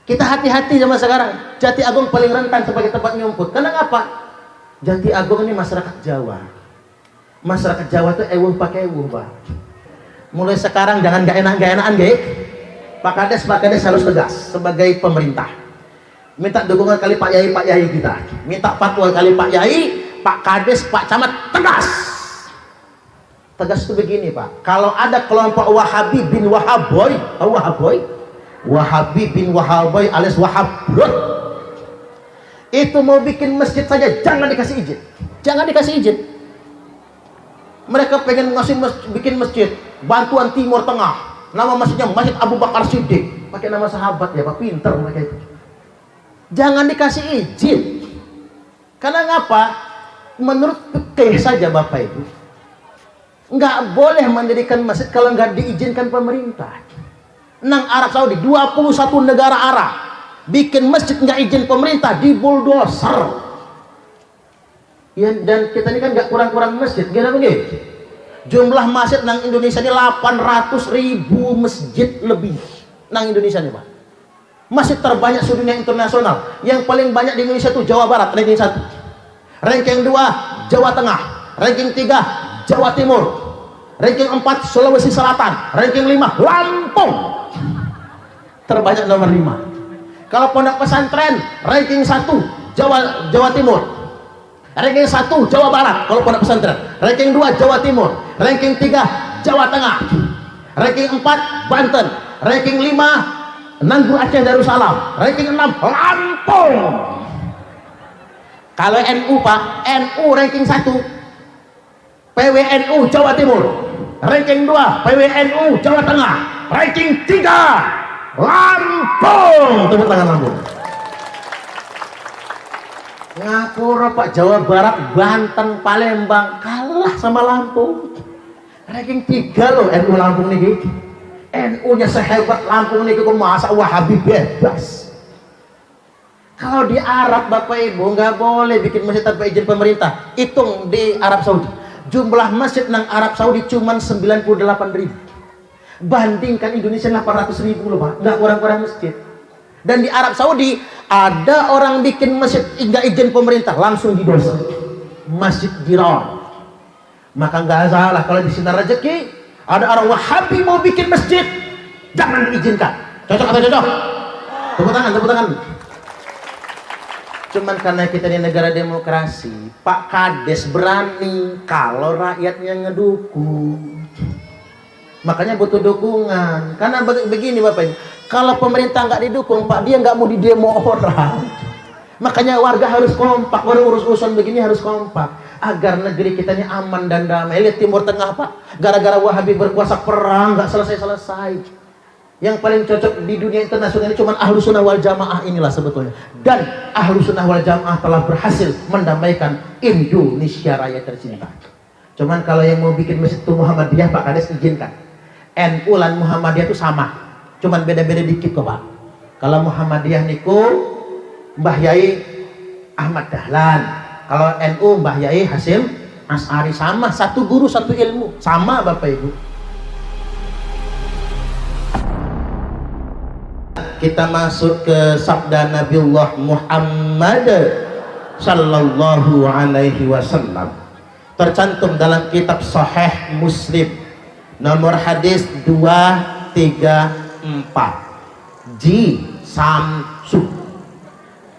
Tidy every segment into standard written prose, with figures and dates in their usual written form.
Kita hati-hati zaman sekarang. Jati Agung paling rentan sebagai tempat nyumput. Karena apa? Jati Agung ini masyarakat Jawa. Masyarakat Jawa itu ewuh pakai ewuh, Pak. Mulai sekarang jangan gak enakan, Pak Kades harus tegas sebagai pemerintah. Minta dukungan kali Pak Yai kita. Minta fatwa kali Pak Yai, Pak Kades, Pak Camat, tegas. Tegas itu begini, Pak. Kalau ada kelompok Wahabi bin Wahaboy, tahu Wahaboy? Wahabi bin Wahaboy alias Wahabrut, itu mau bikin masjid saja jangan dikasih izin. Jangan dikasih izin. Mereka pengen bikin masjid Bantuan Timur Tengah, nama masjidnya Masjid Abu Bakar Siddiq, pakai nama sahabat ya Pak, pinter mereka itu. Jangan dikasih izin. Karena ngapa? Menurut fikih saja Bapak Ibu, nggak boleh mendirikan masjid kalau nggak diizinkan pemerintah. Nang Arab Saudi 21 negara Arab bikin masjid nggak izin pemerintah, dibuldoser. Ya, dan kita ini kan nggak kurang-kurang masjid, gimana begitu? Jumlah masjid nang Indonesia ini 800.000 masjid lebih nang Indonesia nih Pak. Masjid terbanyak sedunia internasional. Yang paling banyak di Indonesia itu Jawa Barat, ranking 1. Ranking 2 Jawa Tengah. Ranking 3 Jawa Timur. Ranking 4 Sulawesi Selatan. Ranking 5 Lampung. Terbanyak nomor 5. Kalau pondok pesantren ranking 1 Jawa Timur. Ranking 1 Jawa Barat kalau pondok pesantren. Ranking 2 Jawa Timur. Ranking 3 Jawa Tengah. Ranking 4 Banten. Ranking 5 Nanggur Aceh Darussalam. Ranking 6 Lampung. Kalau NU Pak, NU ranking 1 PWNU Jawa Timur. Ranking 2 PWNU Jawa Tengah. Ranking 3 Lampung. Tepuk tangan Lampung. Ngapura Pak, Jawa Barat, Banten, Palembang kalah sama Lampung. Ranking 3 loh NU Lampung nih. NU-nya sehebat Lampung nih, kok masa Wahabi bebas. Kalau di Arab Bapak Ibu nggak boleh bikin masjid tanpa izin pemerintah. Hitung di Arab Saudi, jumlah masjid nang Arab Saudi cuma 98.000. Bandingkan Indonesia 800.000 loh Pak, nggak kurang-kurang masjid. Dan di Arab Saudi ada orang bikin masjid nggak izin pemerintah langsung didosa, Masjid Jiran. Maka nggak salah kalau di Sinar Rezeki ada orang Wahabi mau bikin masjid, jangan diizinkan. Cocok atau cocok? Tepuk tangan, tepuk tangan. Cuman karena kita di negara demokrasi, Pak Kades berani kalau rakyatnya ngedukung. Makanya butuh dukungan. Karena begini Bapak Ibu, kalau pemerintah nggak didukung Pak, dia nggak mau didemo orang. Makanya warga harus kompak, orang urus-urusan begini harus kompak agar negeri kita ini aman dan damai. Lihat Timur Tengah Pak, gara-gara Wahabi berkuasa perang nggak selesai-selesai. Yang paling cocok di dunia internasional ini cuma Ahlus Sunnah wal Jamaah inilah sebetulnya. Dan Ahlus Sunnah wal Jamaah telah berhasil mendamaikan Indonesia Raya tercinta. Cuman kalau yang mau bikin masjid itu Muhammadiyah Pak Kades izinkan. NU dan Muhammadiyah itu sama, cuman beda-beda dikit kok Pak. Kalau Muhammadiyah niku Mbah Yai Ahmad Dahlan, kalau NU Mbah Yai Hasyim As'ari, sama, satu guru satu ilmu, sama Bapak Ibu. Kita masuk ke sabda Nabiullah Muhammad sallallahu alaihi wasallam, tercantum dalam kitab Sahih Muslim nomor hadis 234, Ji Samsu.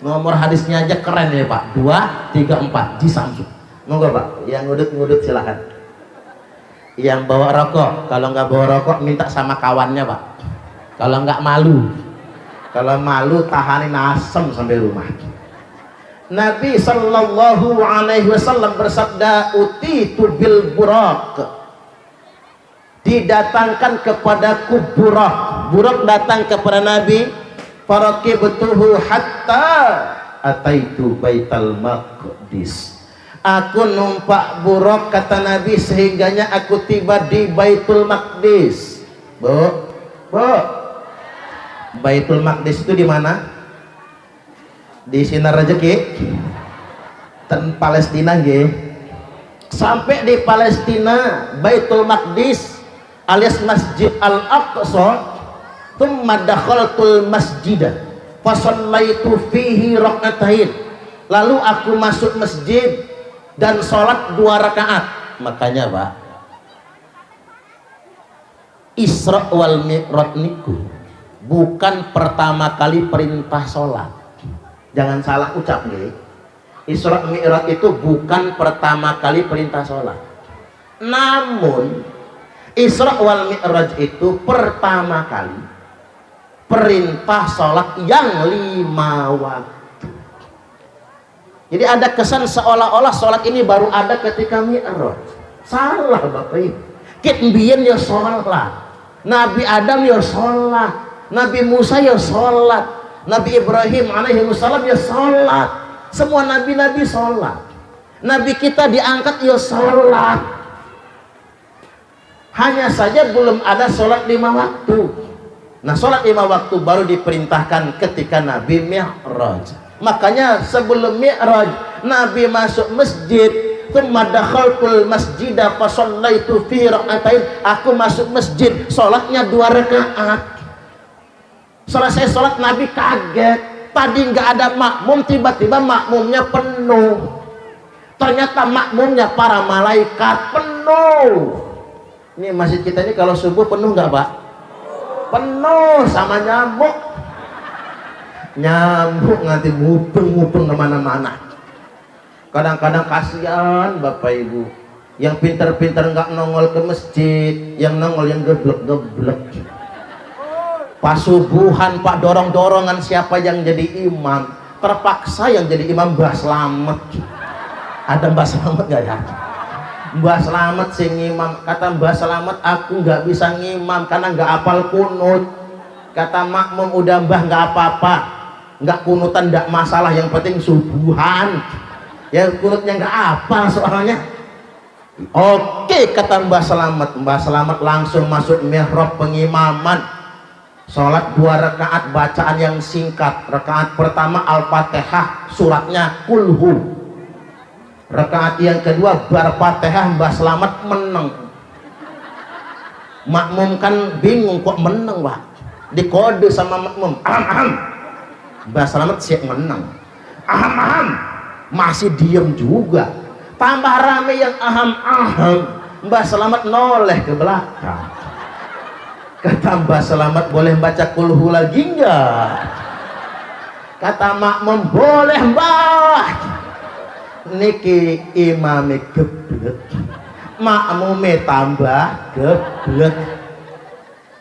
Nomor hadisnya aja keren ya Pak, 234 Ji Samsu. Monggo Pak, yang ngudut silakan. Yang bawa rokok, kalau nggak bawa rokok minta sama kawannya Pak. Kalau nggak malu, kalau malu tahanin asem sampai rumah. Nabi sallallahu alaihi wasallam bersabda, utitu bil buraq, didatangkan kepadaku Burak. Burak datang kepada Nabi, farakibtuhu hatta ataitu Baitul Maqdis. Aku numpak Burak kata Nabi sehingganya aku tiba di Baitul Maqdis. Bu, Baitul Maqdis itu di mana? Di Sinar Rezeki, ten Palestina nggih. Sampai di Palestina Baitul Maqdis alias Masjid Al-Aqsa, tsumma dakhaltul masjidah. fasallaitu fihi rakaatain, lalu aku masuk masjid dan sholat 2 rakaat. Makanya Pak, Isra wal Mi'raj niku bukan pertama kali perintah sholat. Jangan salah ucap nih. Isra Mi'raj itu bukan pertama kali perintah sholat. Namun Isra wal Mi'raj itu pertama kali perintah sholat yang 5 waktu. Jadi ada kesan seolah-olah sholat ini baru ada ketika Mi'raj. Salah Bapak Ibu. Kit mbiyen ya sholat, Nabi Adam ya sholat, Nabi Musa ya sholat, Nabi Ibrahim alaihi wassalam ya sholat, semua nabi-nabi sholat. Nabi kita diangkat ya sholat. Hanya saja belum ada sholat 5 waktu. Nah, sholat 5 waktu baru diperintahkan ketika Nabi Mi'raj. Makanya sebelum Mi'raj, Nabi masuk masjid, thumma dakhaltul masjida fa shallaitu fi rakaatain. Aku masuk masjid, sholatnya 2 rakaat. Selesai sholat Nabi kaget. Tadi nggak ada makmum, tiba-tiba makmumnya penuh. Ternyata makmumnya para malaikat penuh. Ini masjid kita ini kalau subuh penuh nggak Pak? Penuh sama nyamuk. Nyamuk nanti mupeng-mupeng kemana-mana. Kadang-kadang kasihan Bapak Ibu yang pinter-pinter nggak nongol ke masjid, yang nongol yang geblek-geblek. Pas subuhan Pak, dorong-dorongan siapa yang jadi imam, terpaksa yang jadi imam Mbah Slamet. Ada Mbah Slamet nggak ya? Mbah Slamet sing ngimam. Kata Mbah Slamet, aku nggak bisa ngimam karena nggak apal kunut. Kata makmum, udah Mbah nggak apa-apa, nggak kunutan nggak masalah, yang penting subuhan. Ya kunutnya nggak apal soalnya. Oke kata Mbah Slamet. Mbah Slamet langsung masuk mihrab pengimaman. Sholat 2 rakaat bacaan yang singkat. Rakaat pertama Al-Fatihah, suratnya Kulhu. Rakaat yang kedua bar Fatihah, Mbah Slamet menang. Makmum kan bingung kok menang Pak, dikode sama makmum, aham. Mbah Slamet siap menang, aham, masih diem juga. Tambah rame yang aham. Mbah Slamet noleh ke belakang. Kata Mbah Slamet, boleh baca kulhu lagi enggak? Kata makmum, boleh Mbah. Niki imame geblek, makmume tambah geblek.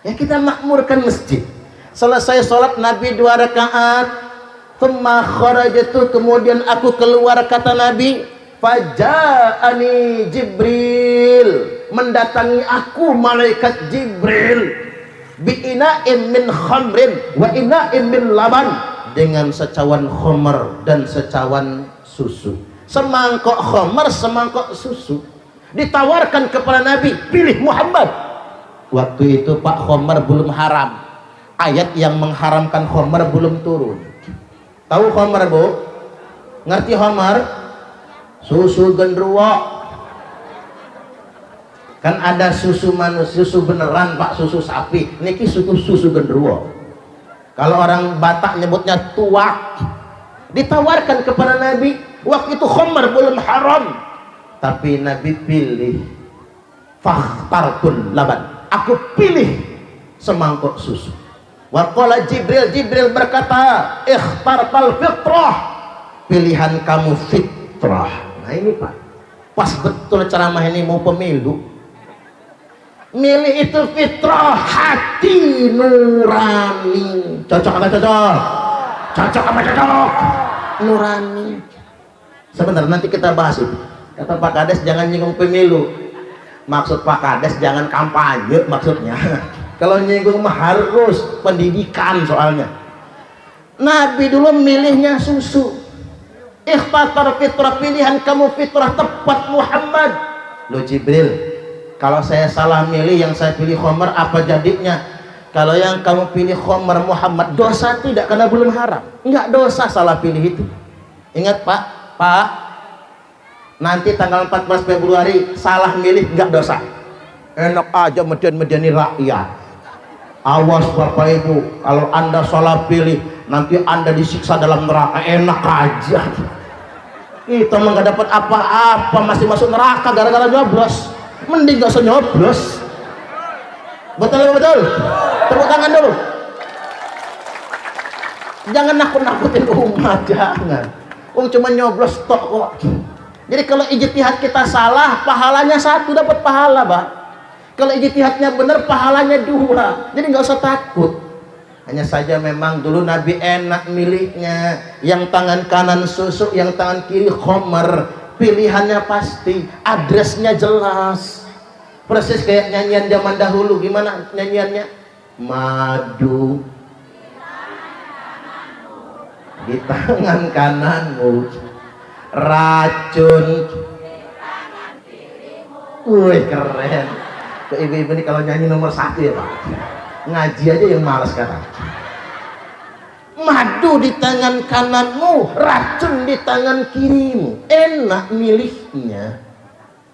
Ya kita makmurkan masjid. Selesai sholat Nabi 2 rakaat, thumma kharajatu, kemudian aku keluar, kata Nabi, faja'ani Jibril, mendatangi aku malaikat Jibril, bi'ina'in min khamrin wa ina'in min laban, dengan secawan khamr dan secawan susu. Semangkok khamr, semangkok susu. Ditawarkan kepada Nabi, pilih Muhammad. Waktu itu Pak, khamr belum haram. Ayat yang mengharamkan khamr belum turun. Tahu khamr Bu? Ngerti khamr? Susu genderuwo. Kan ada susu manusia, susu beneran Pak, susu sapi. Niki susu genderuwo. Kalau orang Batak nyebutnya tuak. Ditawarkan kepada Nabi, waktu itu khamr belum haram, tapi Nabi pilih fakhtartul laban, aku pilih semangkok susu. Wa qala Jibril berkata, ikhtartal fitrah, pilihan kamu fitrah. Nah ini Pak, pas betul ceramah ini mau pemilu, milih itu fitrah, hati nurani. Cocok apa cocok? Cocok apa cocok? Nurani. Sebentar, nanti kita bahas itu. Kata Pak Kades, jangan nyinggung pemilu. Maksud Pak Kades jangan kampanye maksudnya. Kalau nyinggung mah harus pendidikan soalnya. Nabi dulu milihnya susu. Ikhtar fitrah, pilihan kamu fitrah tepat Muhammad. Loh Jibril, kalau saya salah milih, yang saya pilih khamr, apa jadinya? Kalau yang kamu pilih khamr Muhammad, dosa tidak karena belum haram? Enggak dosa salah pilih itu. Ingat Pak, nanti tanggal 14 Februari salah milih enggak dosa. Enak aja medeni rakyat. Awas Bapak Ibu, kalau Anda salah pilih nanti Anda disiksa dalam neraka. Enak aja. Kita mah nggak dapat apa-apa, masih masuk neraka gara-gara nyoblos. Mending gak usah nyoblos. Betul gak betul? Tepuk tangan dulu. Jangan nakut-nakutin umat, jangan. Cuma nyoblos tok kok. Jadi kalau ijtihad kita salah, pahalanya satu, dapat pahala, Pak. Kalau ijtihadnya benar, pahalanya dua. Jadi nggak usah takut. Hanya saja memang dulu Nabi enak milihnya, yang tangan kanan susu, yang tangan kiri khamar. Pilihannya pasti, addressnya jelas. Persis kayak nyanyian zaman dahulu. Gimana nyanyiannya? Madu di tangan kananmu, racun di tangan kirimu. Wih, keren. Ke ibu-ibu ini kalau nyanyi nomor 1 ya Pak. Ngaji aja yang malas sekarang. Madu di tangan kananmu, racun di tangan kirimu. Enak milihnya.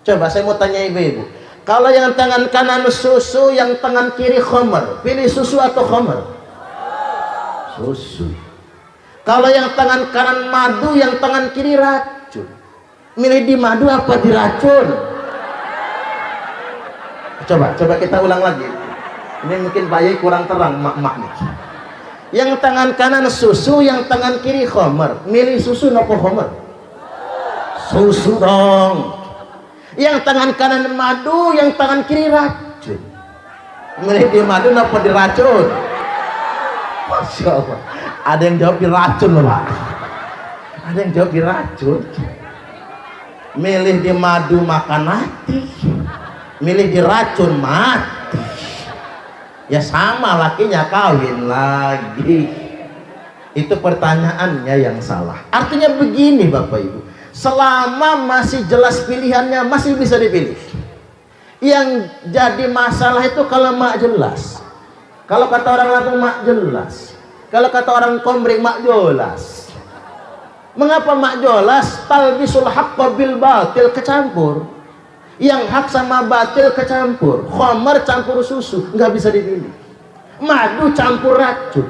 Coba saya mau tanya ibu-ibu, kalau yang tangan kanan susu, yang tangan kiri khamar, pilih susu atau khamar? Susu. Kalau yang tangan kanan madu, yang tangan kiri racun, milih di madu apa di racun? Coba kita ulang lagi. Ini mungkin Pak Yai kurang terang, mak nih. Yang tangan kanan susu, yang tangan kiri khamar, milih susu apa khamar? Susu dong. Yang tangan kanan madu, yang tangan kiri racun, milih di madu apa di racun? Masya Allah. Ada yang jawab di racun loh Pak. Ada yang jawab di racun. Milih di madu makan mati, milih di racun mati. Ya sama, lakinya kawin lagi. Itu pertanyaannya yang salah. Artinya begini Bapak Ibu, selama masih jelas pilihannya, masih bisa dipilih. Yang jadi masalah itu kalau mak jelas. Kalau kata orang Lampung mak jelas. Kalau kata orang Komering mak jelas. Mengapa mak jelas? Talbisul haqqa bil batil, kecampur. Yang hak sama batil kecampur. Khamar campur susu, nggak bisa dipilih. Madu campur racun,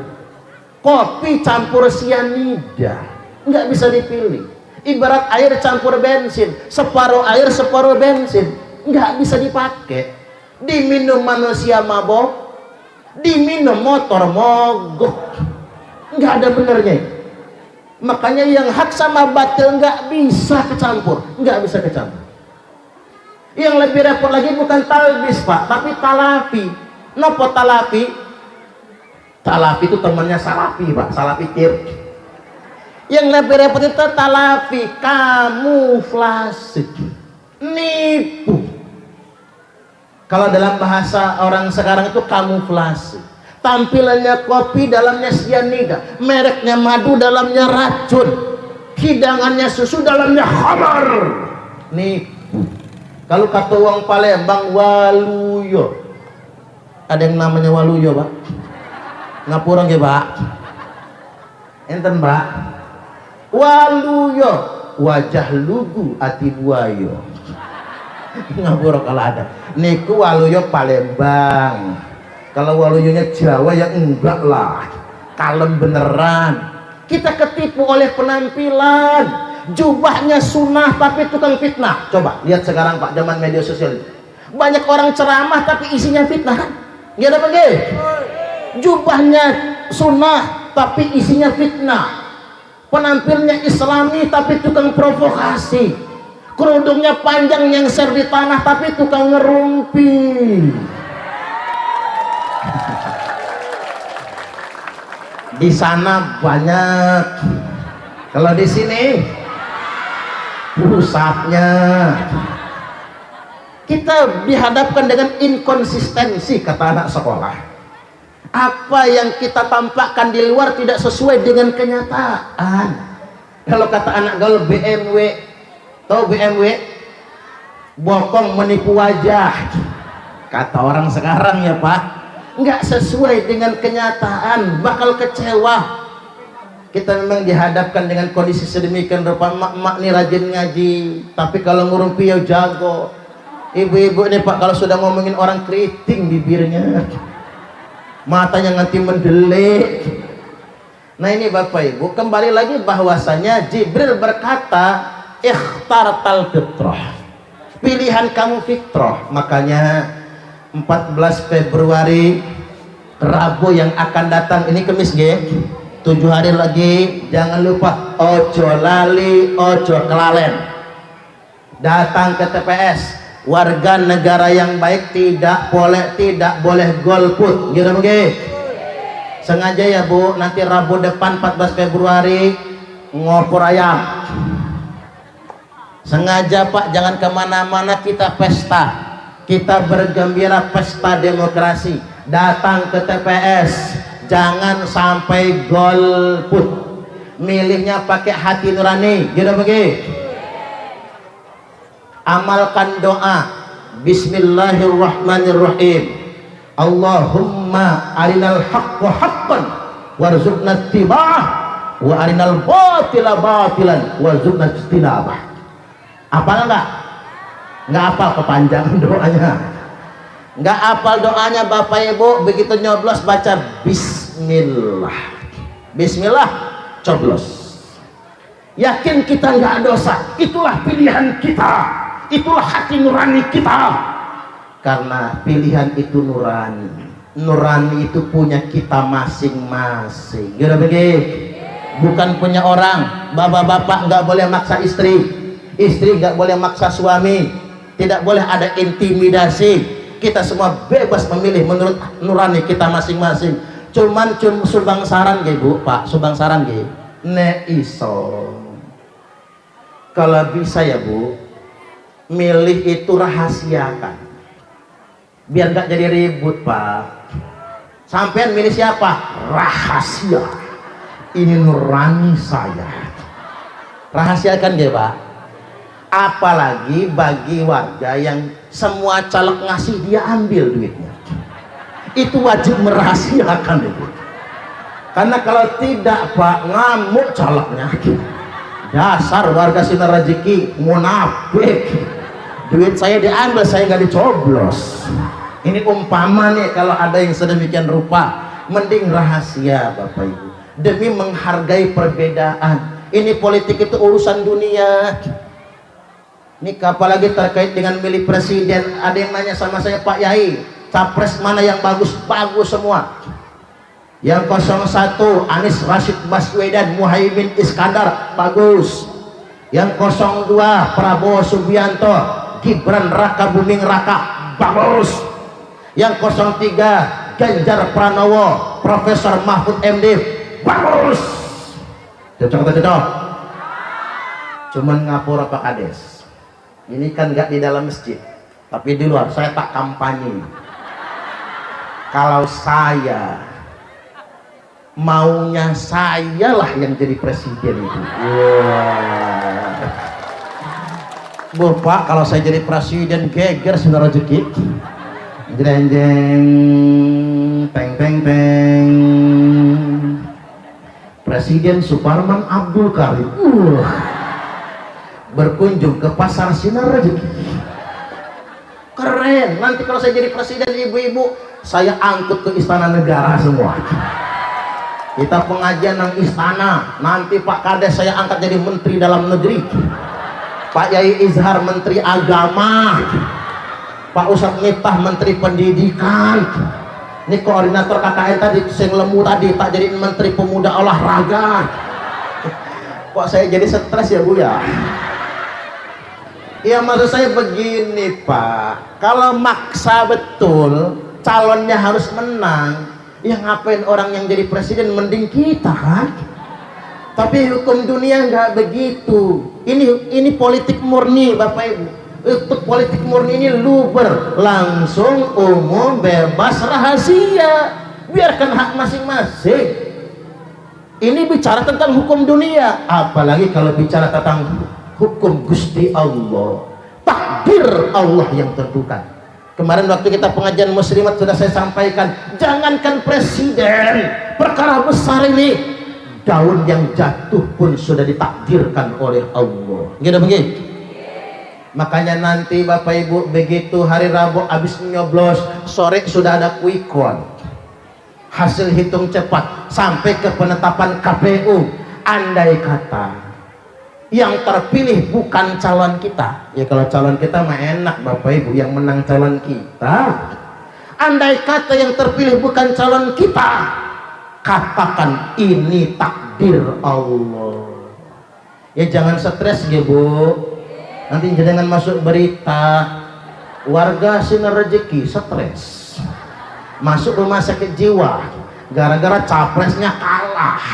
kopi campur sianida, nggak bisa dipilih. Ibarat air campur bensin, separuh air separuh bensin, nggak bisa dipakai. Diminum manusia mabok, diminum motor mogok, nggak ada benernya. Makanya yang hak sama batil nggak bisa kecampur, nggak bisa kecampur. Yang lebih repot lagi bukan talbis Pak, tapi talafi. Nopo talafi? Talafi itu temannya salafi Pak, salah pikir. Yang lebih repot itu talafi, kamuflase, nipu. Kalau dalam bahasa orang sekarang itu kamuflase. Tampilannya kopi, dalamnya sianida. Mereknya madu, dalamnya racun. Hidangannya susu, dalamnya khamar. Nipu. Kalau kata wong Palembang waluyo. Ada yang namanya waluyo, Pak? Ngapura nggih, Pak? Enten, Pak? Waluyo, wajah lugu ati buayo. Ngapura kalau ada. Niku waluyo Palembang. Kalau waluyonya Jawa ya enggak lah. Kalem beneran. Kita ketipu oleh penampilan. Jubahnya sunnah tapi tukang fitnah. Coba lihat sekarang Pak, zaman media sosial. Banyak orang ceramah tapi isinya fitnah. Gak ada apa? Jubahnya sunnah tapi isinya fitnah. Penampilnya islami tapi tukang provokasi. Kerudungnya panjang yang ser di tanah tapi tukang ngerumpi. Di sana banyak. Kalau di sini pusatnya. Kita dihadapkan dengan inkonsistensi, kata anak sekolah. Apa yang kita tampakkan di luar tidak sesuai dengan kenyataan. Kalau kata anak gaul BMW, tahu BMW? Bokong menipu wajah. Kata orang sekarang ya Pak, nggak sesuai dengan kenyataan, bakal kecewa. Kita memang dihadapkan dengan kondisi sedemikian rupa. Mak nih rajin ngaji, tapi kalau ngurumpi ya jago. Ibu-ibu ini Pak, kalau sudah ngomongin orang keriting bibirnya, matanya nanti mendelik. Nah ini Bapak Ibu, kembali lagi bahwasanya Jibril berkata, ikhtartal fitrah, pilihan kamu fitrah. Makanya 14 Februari Rabu yang akan datang ini Kemis G, 7 hari lagi, jangan lupa ojo lali ojo kelalen, datang ke TPS. Warga negara yang baik tidak boleh golput, gitu mungkin. Sengaja ya Bu, nanti Rabu depan 14 Februari ngopor ayam. Sengaja Pak, jangan kemana-mana, kita pesta, kita bergembira, pesta demokrasi. Datang ke TPS, jangan sampai golput, milihnya pakai hati nurani, gitu begitu. Amalkan doa Bismillahirrahmanirrahim, Allahumma arinal haqqa haqqan warzuqna ittiba'ah wa arinal batila batilan warzuqna ijtinabah. Apal nggak apal, kepanjangan doanya. Nggak apal doanya Bapak Ibu, begitu nyoblos baca Bismillah, Bismillah, coblos. Yakin kita nggak dosa, itulah pilihan kita, itulah hati nurani kita. Karena pilihan itu nurani, nurani itu punya kita masing-masing, gitu begitu. Bukan punya orang. Bapak-bapak nggak boleh maksa istri, istri nggak boleh maksa suami, tidak boleh ada intimidasi. Kita semua bebas memilih menurut nurani kita masing-masing. Cuman subang saran ge Bu, Pak, subang saran ge, ne iso kalau bisa ya Bu, milih itu rahasiakan, biar nggak jadi ribut Pak. Sampean milih siapa? Rahasia, ini nurani saya. Rahasiakan ya Pak. Apalagi bagi warga yang semua caleg ngasih dia ambil duitnya, itu wajib merahasiakan itu. Karena kalau tidak Pak, ngamuk calegnya. Dasar warga Sinar Rezeki munafik, duit saya diambil, saya nggak dicoblos. Ini umpama nih, kalau ada yang sedemikian rupa, mending rahasia Bapak Ibu, demi menghargai perbedaan. Ini politik itu urusan dunia. Ini apalagi terkait dengan milih presiden. Ada yang nanya sama saya, Pak Yai, capres mana yang bagus? Bagus semua. Yang 01 Anies Rashid Baswedan Muhaimin Iskandar, bagus. Yang 02 Prabowo Subianto Gibran Raka Buming Raka, bagus. Yang 03 Ganjar Pranowo Profesor Mahfud MD, bagus. Cocok. Cuman ngapura Pak Kades, ini kan nggak di dalam masjid tapi di luar. Saya tak kampanye. Kalau saya maunya, sayalah yang jadi presiden itu. Bapak, kalau saya jadi presiden geger Sinar Rezeki. Jeng jeng peng peng peng. Presiden Suparman Abdul Karim berkunjung ke pasar Sinar Rezeki. Keren. Nanti kalau saya jadi presiden, ibu-ibu saya angkut ke istana negara semua. Kita pengajian nang istana. Nanti Pak Kades saya angkat jadi menteri dalam negeri, Pak Yai Izhar menteri agama, Pak Ustadz Miftah menteri pendidikan. Ini koordinator KKN tadi sing lemu tadi tak jadi menteri pemuda olahraga. Kok saya jadi stres ya Bu ya? Ya maksud saya begini Pak, kalau maksa betul calonnya harus menang, ya ngapain orang yang jadi presiden, mending kita kan. Tapi hukum dunia nggak begitu. Ini politik murni Bapak Ibu. Untuk politik murni ini luber, langsung, umum, bebas, rahasia. Biarkan hak masing-masing. Ini bicara tentang hukum dunia, apalagi kalau bicara tentang hukum Gusti Allah, takdir Allah yang tentukan. Kemarin waktu kita pengajian muslimat sudah saya sampaikan, jangankan presiden, perkara besar ini, daun yang jatuh pun sudah ditakdirkan oleh Allah. Gitu begitu. Makanya nanti Bapak Ibu begitu hari Rabu habis nyoblos, sore sudah ada quick count. hasil hitung cepat sampai ke penetapan KPU. Andai kata yang terpilih bukan calon kita, ya kalau calon kita mah enak Bapak Ibu, yang menang calon kita. Andai kata yang terpilih bukan calon kita, katakan ini takdir Allah. Ya jangan stres ya Bu, nanti jangan masuk berita warga sinar rezeki stres, masuk rumah sakit jiwa gara-gara capresnya kalah.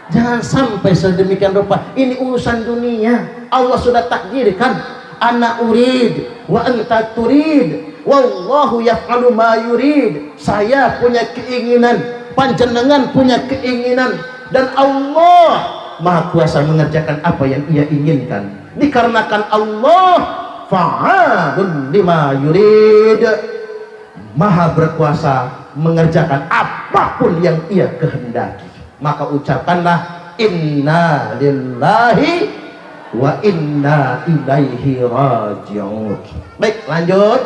Jangan sampai sedemikian rupa. Ini urusan dunia, Allah sudah takdirkan. Ana urid wa anta turid, wallahu yaf'alu ma yurid. Saya punya keinginan, panjenengan punya keinginan, dan Allah Maha Kuasa mengerjakan apa yang Ia inginkan. Dikarenakan Allah fa'alun lima yurid, Maha berkuasa mengerjakan apapun yang Ia kehendaki. Maka ucapkanlah inna lillahi wa inna ilaihi raji'un. Baik, lanjut.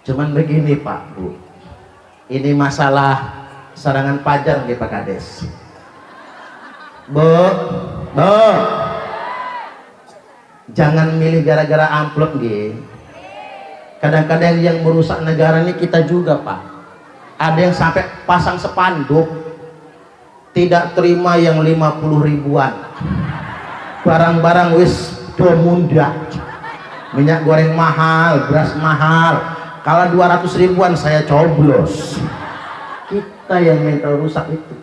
Cuman begini Pak Bu, ini masalah serangan pajar di Pak Kades. Bu, jangan milih gara-gara amplop nggih. Kadang-kadang yang merusak negara ini kita juga Pak. Ada yang sampai pasang spanduk tidak terima yang 50 ribuan, barang-barang wis domunda, minyak goreng mahal, beras mahal, kalau 200 ribuan saya coblos. Kita yang mental rusak itu.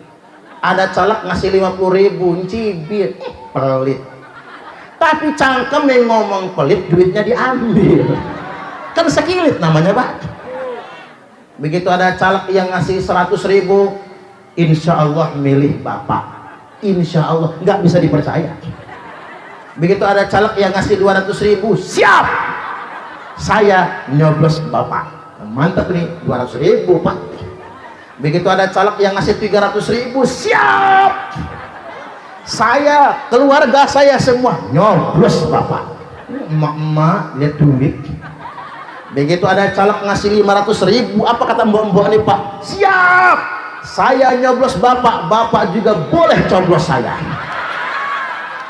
Ada caleg ngasih 50 ribu, cibir, pelit. Tapi cangkem yang ngomong pelit, duitnya diambil. Kan sekilit namanya Pak. Begitu ada caleg yang ngasih 100 ribu, insya Allah milih Bapak, insya Allah, nggak bisa dipercaya. Begitu ada caleg yang ngasih 200 ribu, siap saya nyoblos Bapak, mantap nih 200 ribu Pak. Begitu ada caleg yang ngasih 300 ribu, siap saya, keluarga saya semua nyoblos Bapak. Emak-emak lihat duit. Begitu ada caleg ngasih 500 ribu, apa kata mbok-mbok nih Pak? Siap saya nyoblos Bapak, Bapak juga boleh coblos saya.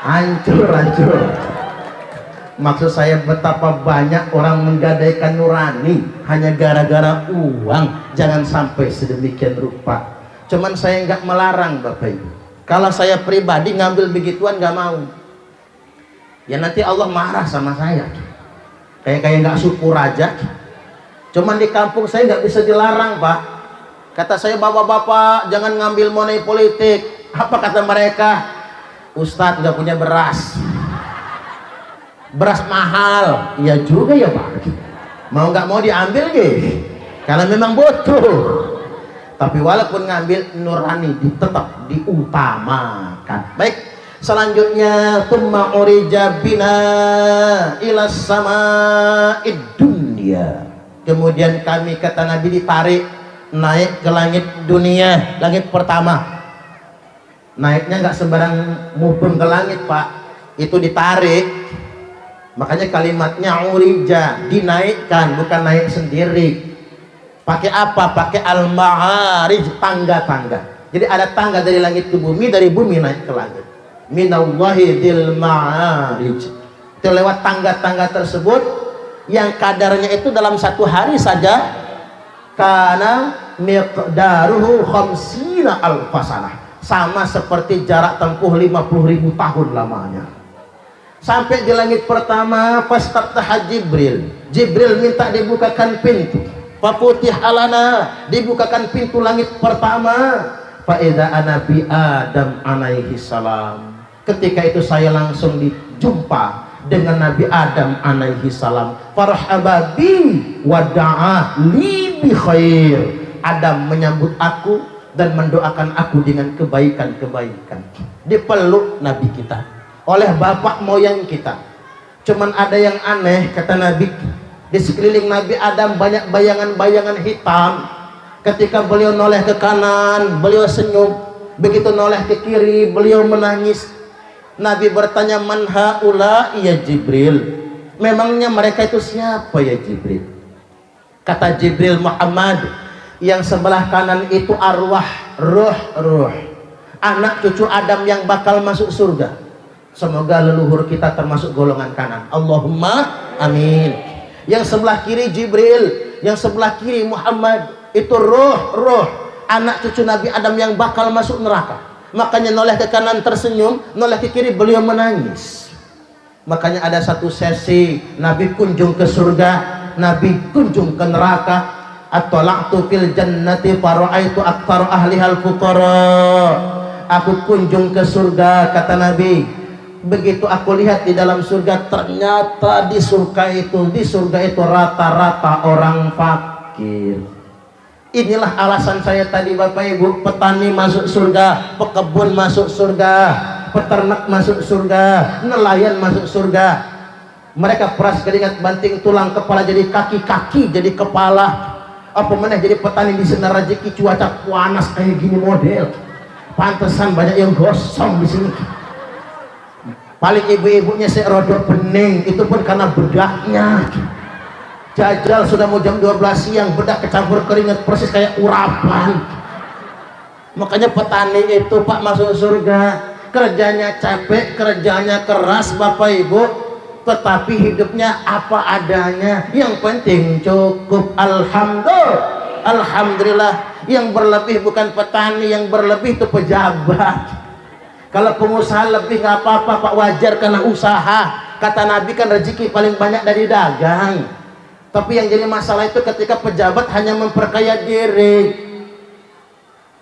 Hancur. Maksud saya betapa banyak orang menggadaikan nurani hanya gara-gara uang. Jangan sampai sedemikian rupa. Cuman saya nggak melarang Bapak Ibu. Kalau saya pribadi ngambil begituan nggak mau, ya nanti Allah marah sama saya. Kayak nggak syukur aja. Cuman di kampung saya nggak bisa dilarang Pak. Kata saya, bapak-bapak jangan ngambil money politik. Apa kata mereka? Ustadz nggak punya beras, beras mahal. Iya juga ya Pak, mau nggak mau diambil gitu, karena memang butuh. Tapi walaupun ngambil, nurani tetap diutamakan. Baik, selanjutnya tumma urija bina ila sama'id dunya. Kemudian kami, kata Nabi, ditarik naik ke langit dunia, langit pertama. Naiknya nggak sembarang mumpung ke langit Pak, itu ditarik. Makanya kalimatnya urija, dinaikkan, bukan naik sendiri. Pakai apa? Pakai al-ma'arij, tangga-tangga. Jadi ada tangga dari langit ke bumi, dari bumi naik ke langit. Minallahi dil ma'arij. Itu lewat tangga-tangga tersebut yang kadarnya itu dalam satu hari saja karena miqdaruhu khamsina alfasanah, sama seperti jarak tempuh 50.000 tahun lamanya. Sampai di langit pertama, fastaftaha Jibril. Jibril minta dibukakan pintu. Faputih alana, dibukakan pintu langit pertama. Faida anabi Adam alaihi salam. Ketika itu saya langsung dijumpa dengan Nabi Adam alaihi salam. Farhaba bi wa da'a li bi khair. Adam menyambut aku dan mendoakan aku dengan kebaikan-kebaikan. Dipeluk Nabi kita oleh bapak moyang kita. Cuman ada yang aneh, kata Nabi, di sekeliling Nabi Adam banyak bayangan-bayangan hitam. Ketika beliau noleh ke kanan, beliau senyum. Begitu noleh ke kiri, beliau menangis. Nabi bertanya, man haula ya Jibril, memangnya mereka itu siapa ya Jibril? Kata Jibril, Muhammad, yang sebelah kanan itu arwah, ruh, anak cucu Adam yang bakal masuk surga. Semoga leluhur kita termasuk golongan kanan. Allahumma amin. Yang sebelah kiri Jibril, yang sebelah kiri Muhammad, itu ruh, anak cucu Nabi Adam yang bakal masuk neraka. Makanya noleh ke kanan tersenyum, noleh ke kiri beliau menangis. Makanya ada satu sesi Nabi kunjung ke surga, Nabi kunjung ke neraka. At-tala'tu fil jannati fara'aitu aktsara ahlihal fuqara. Aku kunjung ke surga, kata Nabi. Begitu aku lihat di dalam surga, ternyata di surga itu rata-rata orang fakir. Inilah alasan saya tadi Bapak Ibu, petani masuk surga, pekebun masuk surga, peternak masuk surga, nelayan masuk surga. Mereka peras keringat banting tulang, kepala jadi kaki jadi kepala. Apa mana jadi petani di sana rezeki, cuaca panas kayak gini model. Pantesan banyak yang gosong di sini. Paling ibu-ibunya serodok bening, itu pun karena bedaknya. Jajal sudah mau jam 12 siang, bedak kecampur keringat persis kayak urapan. Makanya petani itu Pak masuk surga, kerjanya capek, kerjanya keras Bapak Ibu, tetapi hidupnya apa adanya. Yang penting cukup. Alhamdulillah. Yang berlebih bukan petani, yang berlebih itu pejabat. Kalau pengusaha lebih nggak apa-apa Pak, wajar karena usaha. Kata Nabi kan rezeki paling banyak dari dagang. Tapi yang jadi masalah itu ketika pejabat hanya memperkaya diri.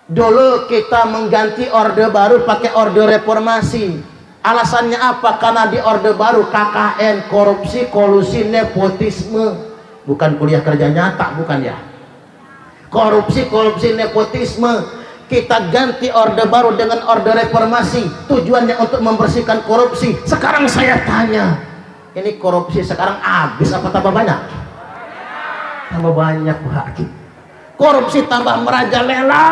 Dulu kita mengganti orde baru pakai orde reformasi. Alasannya apa? Karena di orde baru KKN, korupsi, kolusi, nepotisme. Bukan kuliah kerja nyata, bukan ya. Korupsi, nepotisme. Kita ganti orde baru dengan orde reformasi, tujuannya untuk membersihkan korupsi. Sekarang saya tanya, ini korupsi sekarang habis apa tambah banyak? Tambah banyak Pak. Korupsi tambah merajalela.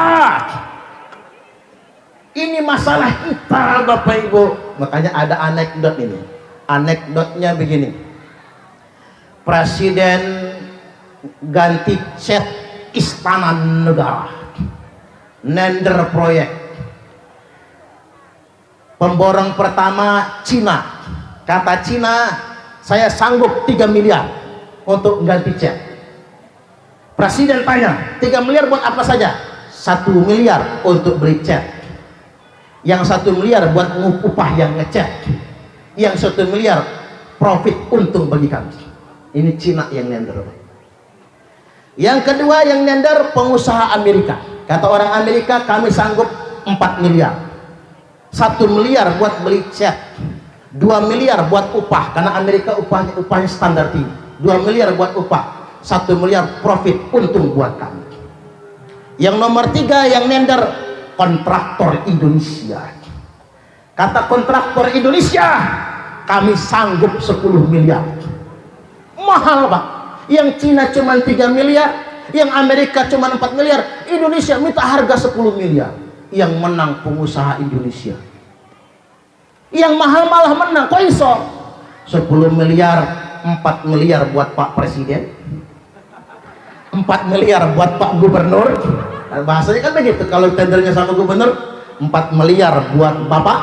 Ini masalah kita Bapak Ibu. Makanya ada anekdot ini. Anekdotnya begini, Presiden ganti cat istana negara, nender proyek. Pemborong pertama Cina. Kata Cina, saya sanggup 3 miliar untuk ganti cat. Presiden tanya, 3 miliar buat apa saja? 1 miliar untuk beli cat, yang 1 miliar buat upah yang ngecat, yang 1 miliar profit untung bagi kami. Ini Cina yang nender. Yang kedua yang nender pengusaha Amerika. Kata orang Amerika, kami sanggup 4 miliar. 1 miliar buat beli cat, 2 miliar buat upah, karena Amerika upahnya standar tinggi. 2 miliar buat upah, 1 miliar profit untung buat kami. Yang nomor 3 yang nender kontraktor Indonesia. Kata kontraktor Indonesia, kami sanggup 10 miliar. Mahal Pak. Yang Cina cuma 3 miliar, yang Amerika cuma 4 miliar, Indonesia minta harga 10 miliar. Yang menang pengusaha Indonesia. Yang mahal malah menang. Kok iso? 10 miliar, 4 miliar buat Pak Presiden, 4 miliar buat Pak Gubernur. Bahasanya kan begitu kalau tendernya sama gubernur. 4 miliar buat Bapak,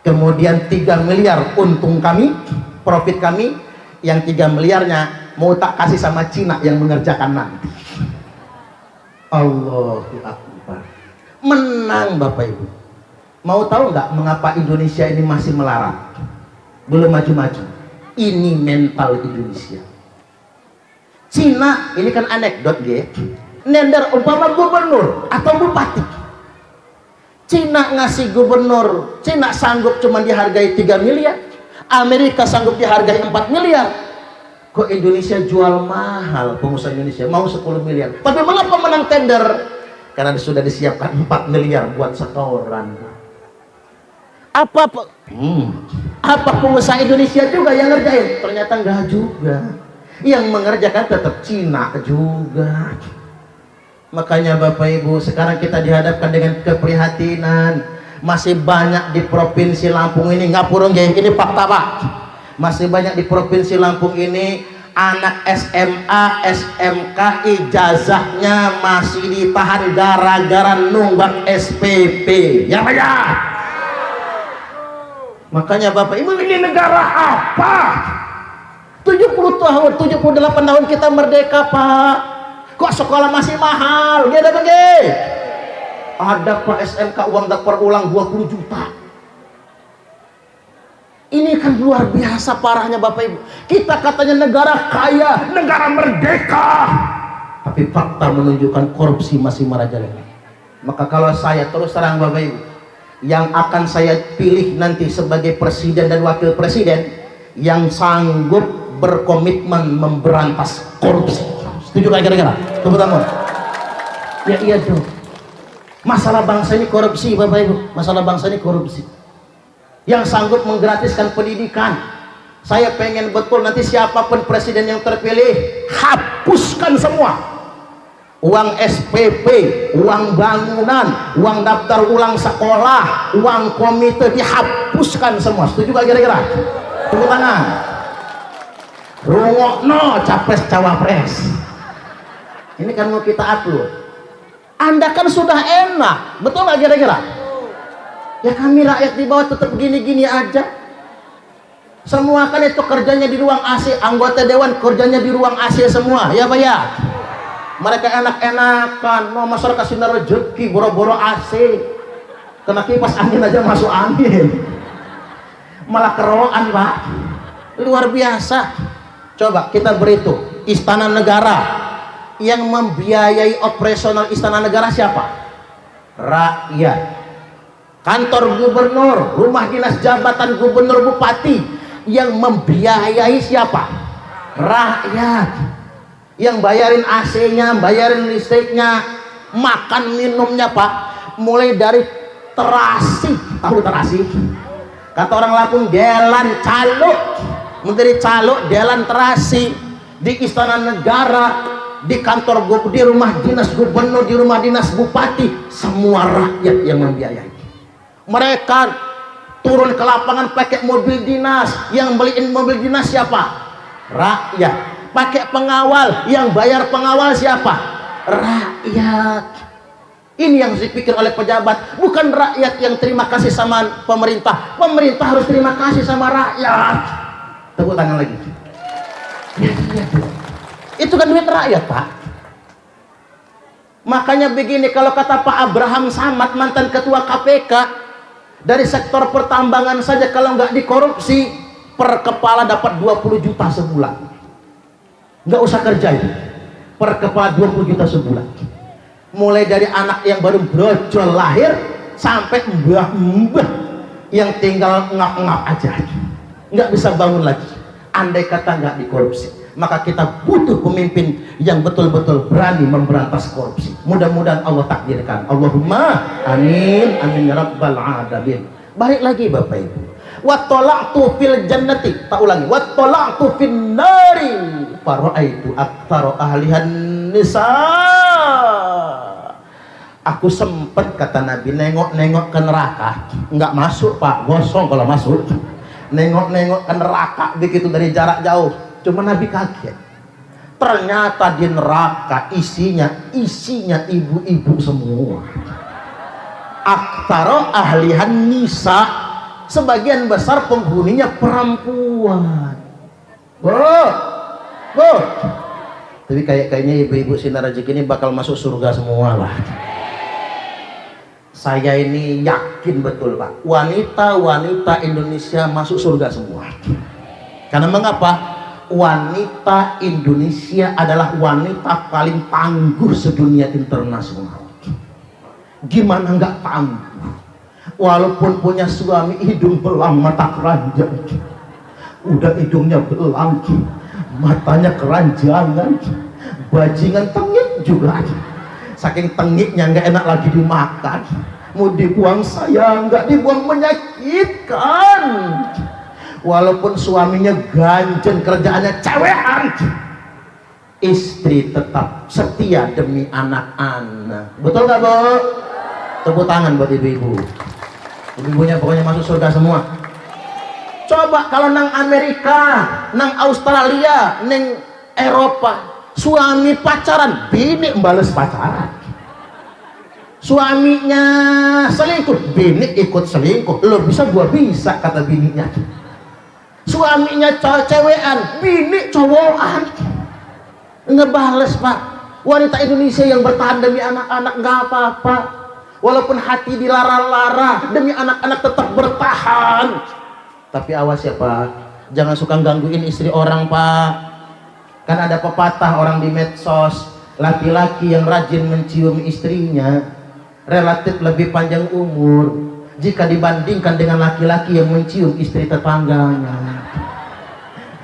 kemudian 3 miliar untung kami, profit kami. Yang 3 miliarnya mau tak kasih sama Cina yang mengerjakan nanti. Allahu Akbar. Menang Bapak Ibu. Mau tahu nggak mengapa Indonesia ini masih melarat, belum maju-maju? Ini mental Indonesia. Cina ini kan anekdot gitu, nender umpama gubernur atau bupati. Cina ngasih gubernur, Cina sanggup cuma dihargai 3 miliar, Amerika sanggup dihargai 4 miliar. Kok Indonesia jual mahal? Pengusaha Indonesia mau 10 miliar. Tapi mengapa menang tender? Karena sudah disiapkan 4 miliar buat setoran. Apa pengusaha Indonesia juga yang ngerjain? Ternyata enggak juga. Yang mengerjakan tetap Cina juga. Makanya Bapak Ibu, sekarang kita dihadapkan dengan keprihatinan. Masih banyak di Provinsi Lampung ini, ngapurung ini fakta Pak. Masih banyak di Provinsi Lampung ini anak SMA, SMK ijazahnya masih ditahan gara-gara nunggak SPP. Ya Pak ya? Makanya Bapak Ibu, ini negara apa? 70 tahun, 78 tahun kita merdeka Pak. Kok sekolah masih mahal? Gede bagi. Ada Pak SMK uang daftar ulang 20 juta. Ini kan luar biasa parahnya Bapak Ibu. Kita katanya negara kaya, negara merdeka, tapi fakta menunjukkan korupsi masih merajalela. Maka kalau saya terus terang Bapak Ibu, yang akan saya pilih nanti sebagai presiden dan wakil presiden yang sanggup berkomitmen memberantas korupsi. Setuju gak kira-kira? Tepuk tangan. Ya iya dong. Masalah bangsa ini korupsi Bapak Ibu. Masalah bangsa ini korupsi. Yang sanggup menggratiskan pendidikan. Saya pengen betul nanti siapapun presiden yang terpilih, hapuskan semua uang SPP, uang bangunan, uang daftar ulang sekolah, uang komite, dihapuskan semua. Setuju gak kira-kira? Tepuk tangan. Rungokno capres cawapres. Ini kan mau kita upload. Anda kan sudah enak, betul gak kira-kira? Ya kami rakyat di bawah tetap gini-gini aja. Semua kan itu kerjanya di ruang AC, anggota dewan kerjanya di ruang AC semua, ya Pak ya? Mereka enak-enakan, mau masyarakat sinar rezeki, boro-boro AC, kena kipas angin aja masuk angin, malah keroan Pak, luar biasa. Coba kita berhitung, Istana Negara yang membiayai operasional Istana Negara siapa? Rakyat. Kantor gubernur, rumah dinas jabatan gubernur bupati yang membiayai siapa? Rakyat. Yang bayarin AC-nya, bayarin listriknya, makan minumnya Pak, mulai dari terasi. Tahu terasi? Kata orang Lampung, delan caluk. Menteri caluk, delan terasi. Di Istana Negara, di kantor gubernur, di rumah dinas gubernur, di rumah dinas bupati, semua rakyat yang membiayai. Mereka turun ke lapangan pakai mobil dinas. Yang beliin mobil dinas siapa? Rakyat. Pakai pengawal, yang bayar pengawal siapa? Rakyat. Ini yang dipikir oleh pejabat, bukan rakyat yang terima kasih sama pemerintah. Pemerintah harus terima kasih sama rakyat. Tepuk tangan lagi. Ya, itu kan duit rakyat Pak. Makanya begini, kalau kata Pak Abraham Samad, mantan ketua KPK, dari sektor pertambangan saja kalau nggak dikorupsi, per kepala dapat 20 juta sebulan. Nggak usah kerja itu, per kepala 20 juta sebulan. Mulai dari anak yang baru brojol lahir sampai mbah-mbah yang tinggal ngap-ngap aja, nggak bisa bangun lagi. Andai kata nggak dikorupsi, maka kita butuh pemimpin yang betul-betul berani memberantas korupsi. Mudah-mudahan Allah takdirkan. Allahumma amin amin ya rabbal alamin. Balik lagi Bapak Ibu, wattola'tu fil jannati, tak ulangi, wattola'tu fin nari fara'aitu aktsara ahlihan nisa. Aku sempet, kata Nabi, nengok-nengok ke neraka. Nggak masuk Pak, gosong kalau masuk. Nengok-nengok ke neraka begitu dari jarak jauh. Cuma Nabi kaget, ternyata di neraka isinya ibu-ibu semua. Aktsara ahlihan nisa, sebagian besar penghuninya perempuan. Tapi kayaknya ibu-ibu sinar rezeki ini bakal masuk surga semua lah. Saya ini yakin betul Pak, wanita-wanita Indonesia masuk surga semua. Karena mengapa? Wanita Indonesia adalah wanita paling tangguh sedunia internasional. Gimana nggak tangguh? Walaupun punya suami hidung belang mata keranjang, udah hidungnya belang, matanya keranjangan, bajingan tengik juga. Saking tengiknya nggak enak lagi dimakan. Mau dibuang saya nggak dibuang, menyakitkan. Walaupun suaminya ganjen, kerjaannya cewekan, istri tetap setia demi anak-anak. Betul nggak Bu? Tepuk tangan buat ibu-ibu. Ibu-ibunya pokoknya masuk surga semua. Coba kalau nang Amerika, nang Australia, neng Eropa, suami pacaran, bini bales pacaran. Suaminya selingkuh, bini ikut selingkuh. Lo bisa, gua bisa, kata bininya. Suaminya cewekan, bini cowokan. Ngebales, Pak. Wanita Indonesia yang bertahan demi anak-anak nggak apa-apa. Walaupun hati dilara-lara, demi anak-anak tetap bertahan. Tapi awas ya, Pak, jangan suka gangguin istri orang, Pak. Kan ada pepatah orang di medsos, laki-laki yang rajin mencium istrinya relatif lebih panjang umur jika dibandingkan dengan laki-laki yang mencium istri tetangganya.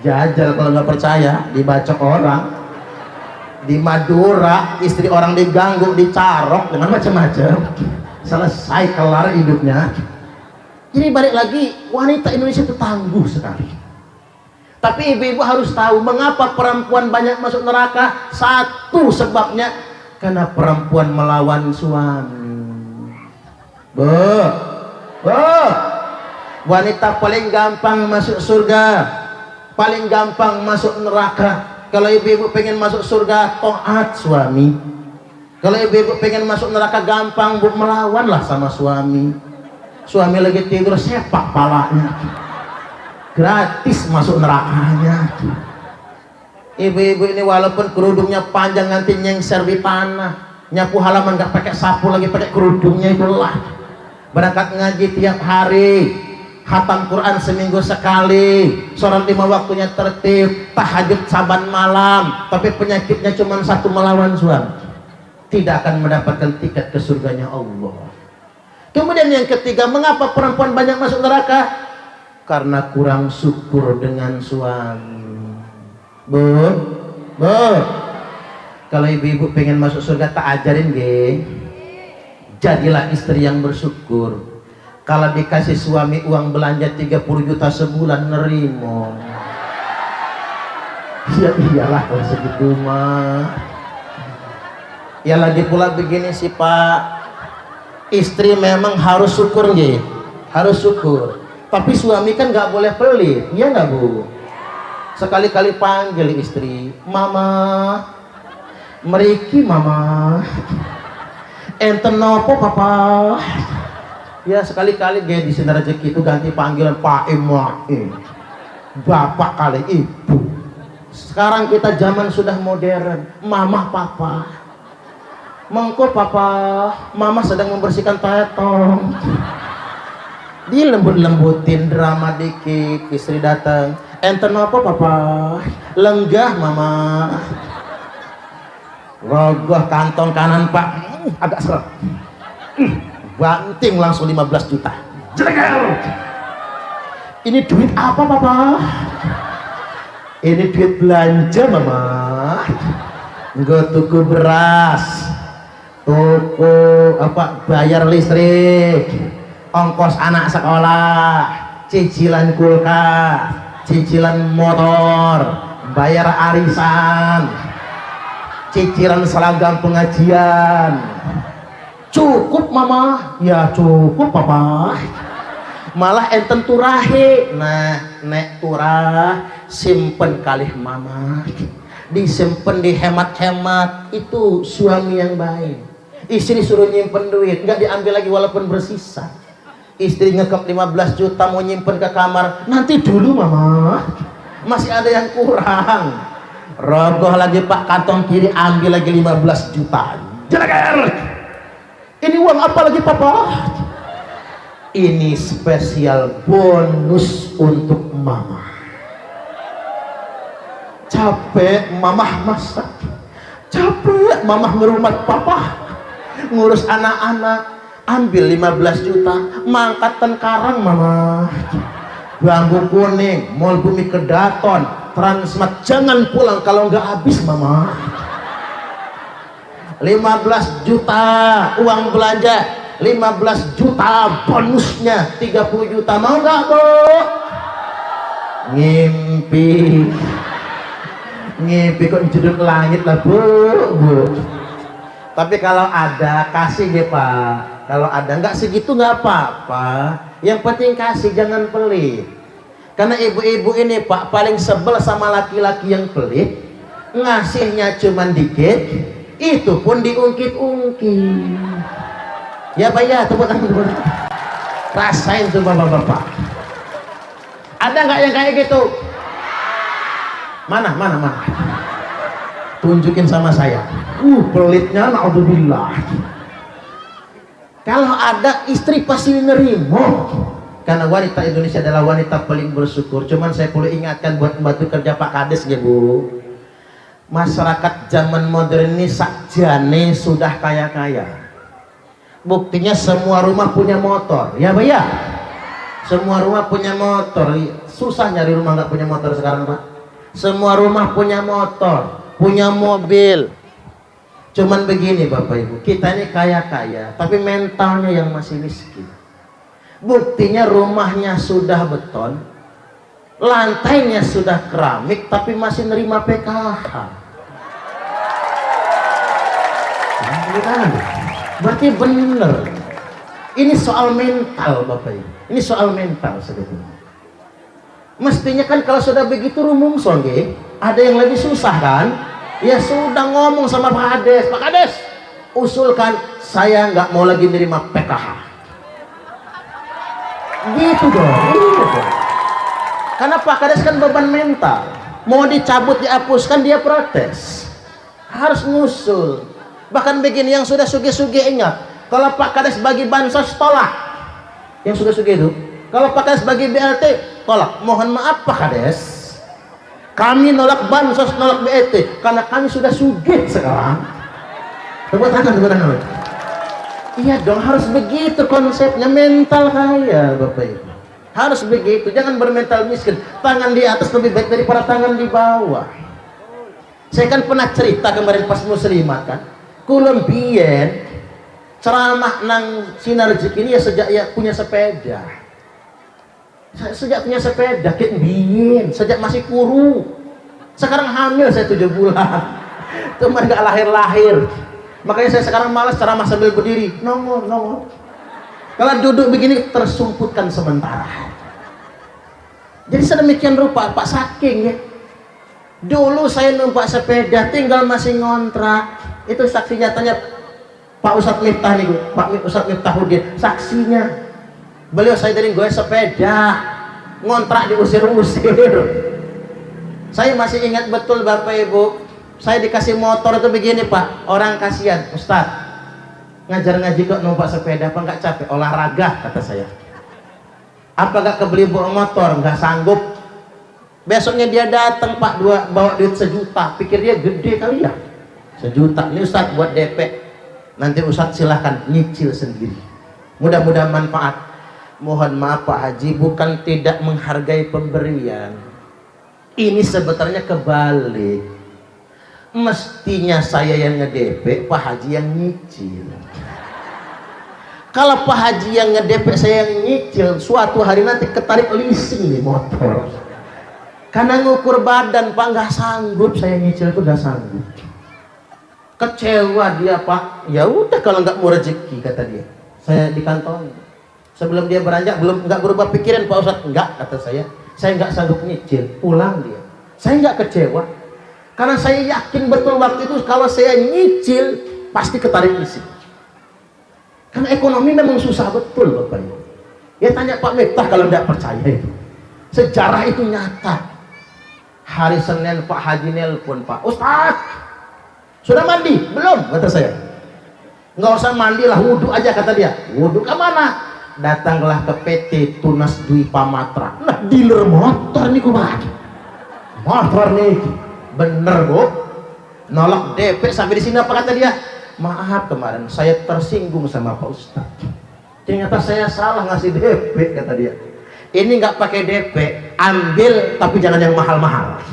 Jajal kalau nggak percaya, dibacok orang. Di Madura istri orang diganggu, dicarok dengan macam-macam, selesai kelar hidupnya. Jadi balik lagi, wanita Indonesia itu tangguh sekali. Tapi ibu-ibu harus tahu mengapa perempuan banyak masuk neraka. Satu sebabnya karena perempuan melawan suami. Wanita paling gampang masuk surga, paling gampang masuk neraka. Kalau ibu-ibu pengen masuk surga, taat suami. Kalau ibu-ibu pengen masuk neraka, gampang, Bu, melawanlah sama suami. Suami lagi tidur, sepak palanya, gratis masuk nerakanya. Ibu-ibu ini walaupun kerudungnya panjang, nanti nyengser di tanah, nyapu halaman gak pakai sapu lagi, pakai kerudungnya itulah. Berangkat ngaji tiap hari, khatam Quran seminggu sekali, sholat 5 waktunya tertib, tahajud saban malam, tapi penyakitnya cuma satu, melawan suami. Tidak akan mendapatkan tiket ke surganya Allah. Kemudian yang ketiga, mengapa perempuan banyak masuk neraka? Karena kurang syukur dengan suami. Bu, kalau ibu-ibu pengen masuk surga, tak ajarin ge, jadilah istri yang bersyukur. Kalau dikasih suami uang belanja 30 juta sebulan, nerimo. Ya iyalah kalau segitu mah. Ya lagi pula begini sih, Pak, istri memang harus syukur nggih, harus syukur. Tapi suami kan nggak boleh pelit, iya nggak, Bu? Sekali-kali panggil istri, Mama, meriki Mama, enten nopo Papa. Ya sekali-kali dia di sini rezeki itu ganti panggilan Pak Im, Bapak kali Ibu. Sekarang kita zaman sudah modern, Mama, Papa. Mengko Papa, Mama sedang membersihkan tetong. Dilembut-lembutin, drama dikit, istri datang, enten apa Papa? Lenggah Mama. Rogoh kantong kanan Pak, agak seret. Banting langsung 15 juta. Jelek. Ini duit apa Papa? Ini duit belanja Mama. Nggak tuku beras, tuku apa, bayar listrik, ongkos anak sekolah, cicilan kulkas, cicilan motor, bayar arisan, cicilan seragam pengajian. Cukup Mama? Ya cukup Papa. Malah enten turahe. Nah, nek turah simpen kalih Mama, disimpen, dihemat-hemat. Itu suami yang baik. Istri suruh nyimpen duit, nggak diambil lagi walaupun bersisa. Istri ngekep 15 juta mau nyimpen ke kamar, nanti dulu Mama, masih ada yang kurang. Rogoh lagi Pak, kantong kiri ambil lagi 15 juta. Jelek. Ini uang apa lagi Papa? Ini spesial bonus untuk Mama. Capek Mama masak, capek Mama ngerumat Papa, ngurus anak-anak. Ambil 15 juta, mangkat Karang Mama, Bambu Kuning, Mall Bumi Kedaton, Transmart. Jangan pulang kalau nggak habis Mama. 15 juta uang belanja, 15 juta bonusnya, 30 juta. Mau nggak Bu? Ngimpi kok judul langit lah Bu. Tapi kalau ada kasih ya Pak. Kalau ada, nggak segitu nggak apa-apa. Yang penting kasih, jangan pelit. Karena ibu-ibu ini Pak paling sebel sama laki-laki yang pelit. ngasihnya cuman dikit, itu pun diungkit-ungkit. Ya Pak ya, tepuk tangan. Rasain tuh bapak-bapak. Ada nggak yang kayak gitu? Mana? Tunjukin sama saya. Pelitnya, naudzubillah. Kalau ada istri pasti nerimo. Karena wanita Indonesia adalah wanita paling bersyukur. Cuman saya perlu ingatkan buat pembantu kerja Pak Kades ya Bu. Masyarakat zaman modern ini sakjane sudah kaya-kaya. Buktinya semua rumah punya motor. Ya Pak ya? Semua rumah punya motor. Susah nyari rumah nggak punya motor sekarang Pak. Semua rumah punya motor, punya mobil. Cuman begini Bapak Ibu, kita ini kaya-kaya tapi mentalnya yang masih miskin. Buktinya rumahnya sudah beton, lantainya sudah keramik tapi masih nerima PKH. Berarti bener. Ini soal mental Bapak Ibu. Ini soal mental sebetulnya. Mestinya kan kalau sudah begitu rumungso nggih, ada yang lebih susah kan? Ya sudah ngomong sama Pak Kades, Pak Kades, usulkan saya nggak mau lagi nerima PKH. Gitu dong, gitu dong. Karena Pak Kades kan beban mental, mau dicabut dihapuskan dia protes, harus ngusul. Bahkan begini, yang sudah suge-suge ingat, kalau Pak Kades bagi bansos tolak, yang suge-suge itu. Kalau Pak Kades bagi BLT tolak. Mohon maaf Pak Kades, kami nolak bansos, nolak BLT karena kami sudah sugih sekarang. Tepuk tangan. Iya dong, harus begitu konsepnya, mental kaya Bapak Ibu. Harus begitu, jangan bermental miskin. Tangan di atas lebih baik daripada tangan di bawah. Saya kan pernah cerita kemarin pas muslimat kan, kulon biyen ceramah nang sinar rezeki ini ya sejak ya punya sepeda. Sejak punya sepeda, sejak masih kuru. Sekarang hamil saya 7 bulan. Teman gak lahir-lahir. Makanya saya sekarang malas ceramah sambil berdiri. Nongol. Kalau duduk begini tersumputkan sementara. Jadi sedemikian rupa Pak saking ya. Dulu saya numpak sepeda tinggal masih ngontrak. Itu saksi nyatanya Pak Ustadz Miftah nih, Pak Ustadz Miftahuddin. Saksinya. Beliau saya dari gue sepeda, ngontrak diusir-usir. Saya masih ingat betul Bapak Ibu, saya dikasih motor itu begini Pak, orang kasihan, Ustadz ngajar ngaji kok numpak sepeda apa nggak capek? Olahraga kata saya. Apa gak kebeli bawa motor? Nggak sanggup. Besoknya dia datang Pak, bawa duit 1 juta, pikir dia gede kali ya, 1 juta. Ini Ustadz buat DP, nanti Ustadz silahkan nyicil sendiri, mudah-mudahan manfaat. Mohon maaf Pak Haji, bukan tidak menghargai pemberian. Ini sebetulnya kebalik. Mestinya saya yang nge-DP, Pak Haji yang nyicil. Kalau Pak Haji yang nge-DP, saya yang nyicil, suatu hari nanti ketarik leasing nih motor. Karena ngukur badan Pak, nggak sanggup saya nyicil, itu nggak sanggup. Kecewa dia Pak. Ya udah kalau nggak mau rezeki kata dia, saya di kantong. Sebelum dia beranjak nggak berubah pikiran Pak Ustadz, enggak kata saya nggak sanggup nyicil, pulang dia. Saya nggak kecewa karena saya yakin betul waktu itu kalau saya nyicil pasti ketarik leasing. Karena ekonomi memang susah betul Bapak Ibu. Ya tanya Pak Miftah kalau nggak percaya itu. Sejarah itu nyata. Hari Senin Pak Haji nelpon, Pak Ustadz sudah mandi? Belum kata saya. Nggak usah mandi lah, wudhu aja kata dia. Wudhu ke mana? Datanglah ke PT Tunas Dwi Pamatra. Nah, dealer motor nih Pak. Motor nih. Bener Bu. Nolak DP sampai di sini apa kata dia? Maaf kemarin saya tersinggung sama Pak Ustadz. Ternyata saya salah ngasih DP kata dia. Ini nggak pakai DP, ambil tapi jangan yang mahal-mahal.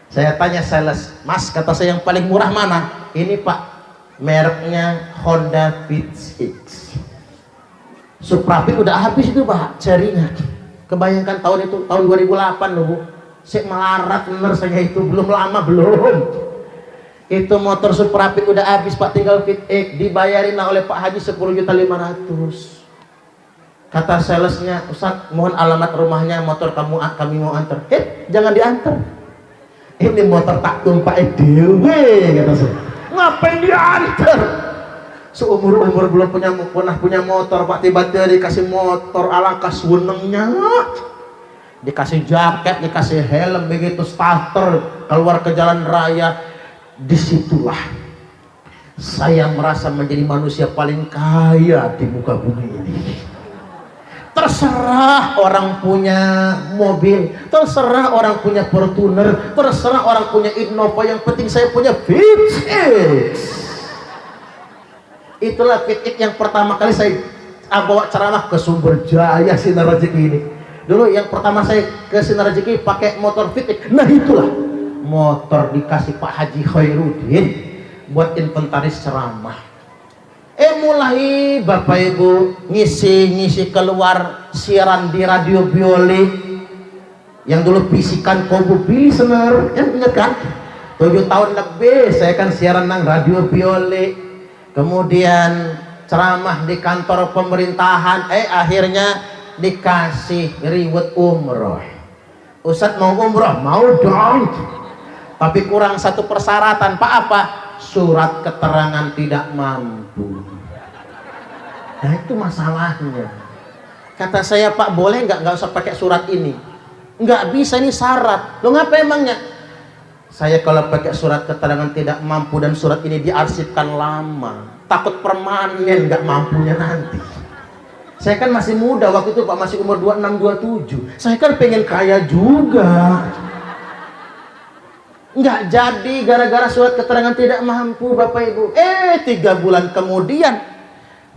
Saya tanya sales, Mas kata saya yang paling murah mana? Ini Pak, mereknya Honda Fit 6. Suprapit udah habis itu Pak, carinya. Kebayangkan tahun itu, tahun 2008 loh Bu. Saya melarat bener saya itu, belum lama belum. Itu motor Suprapit udah habis Pak, tinggal Fit X, dibayarin oleh Pak Haji 10.500.000. Kata salesnya, Ustadz mohon alamat rumahnya, motor kami mau antar. Jangan diantar. Ini motor tak tumpah dewe kata saya. Ngapain diantar? Seumur-umur belum pernah punya motor, Pak, tiba-tiba dikasih motor, alangkah senengnya. Dikasih jaket, dikasih helm, begitu starter keluar ke jalan raya. Disitulah saya merasa menjadi manusia paling kaya di muka bumi ini. Terserah orang punya mobil, terserah orang punya Fortuner, terserah orang punya Innova, yang penting saya punya FitX. Itulah FitX yang pertama kali saya bawa ceramah ke Sumber Jaya Sinar Rezeki ini. Dulu yang pertama saya ke Sinar Rezeki pakai motor FitX. Nah itulah motor dikasih Pak Haji Khairuddin buat inventaris ceramah. Mulai Bapak Ibu ngisi keluar siaran di radio biolik yang dulu bisikan Kobu Listener, ingat kan? 7 tahun lebih saya kan siaran nang radio biolik, kemudian ceramah di kantor pemerintahan, akhirnya dikasih riwet umroh. Ustadz mau umroh? Mau dong, tapi kurang satu persyaratan. Pak, apa? Surat keterangan tidak mampu. Nah itu masalahnya. Kata saya, Pak, boleh nggak usah pakai surat ini? Nggak bisa, ini syarat. Lo ngapa emangnya? Saya kalau pakai surat keterangan tidak mampu dan surat ini diarsipkan lama, takut permanen nggak mampunya nanti. Saya kan masih muda waktu itu, Pak, masih umur 26-27. Saya kan pengen kaya juga. Nggak jadi gara-gara surat keterangan tidak mampu, Bapak Ibu. 3 bulan kemudian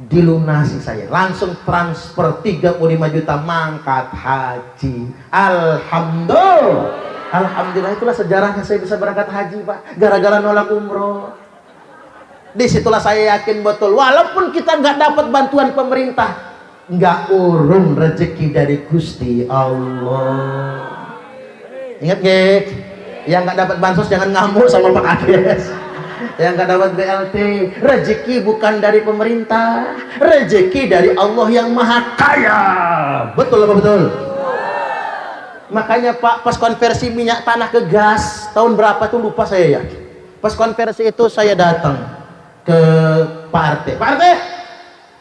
dilunasi, saya langsung transfer 35 juta mangkat haji. Alhamdulillah, itulah sejarahnya saya bisa berangkat haji, Pak, gara-gara nolak umroh. Disitulah saya yakin betul, walaupun kita nggak dapat bantuan pemerintah, nggak urung rezeki dari Gusti Allah. Ingat nggak? Yang nggak dapat bansos jangan ngamuk sama Pak Kades. Yang nggak dapat BLT, rezeki bukan dari pemerintah, rezeki dari Allah yang maha kaya. Betul apa betul? Makanya Pak, pas konversi minyak tanah ke gas tahun berapa tuh lupa saya ya. Pas konversi itu saya datang ke Pak RT. Pak RT,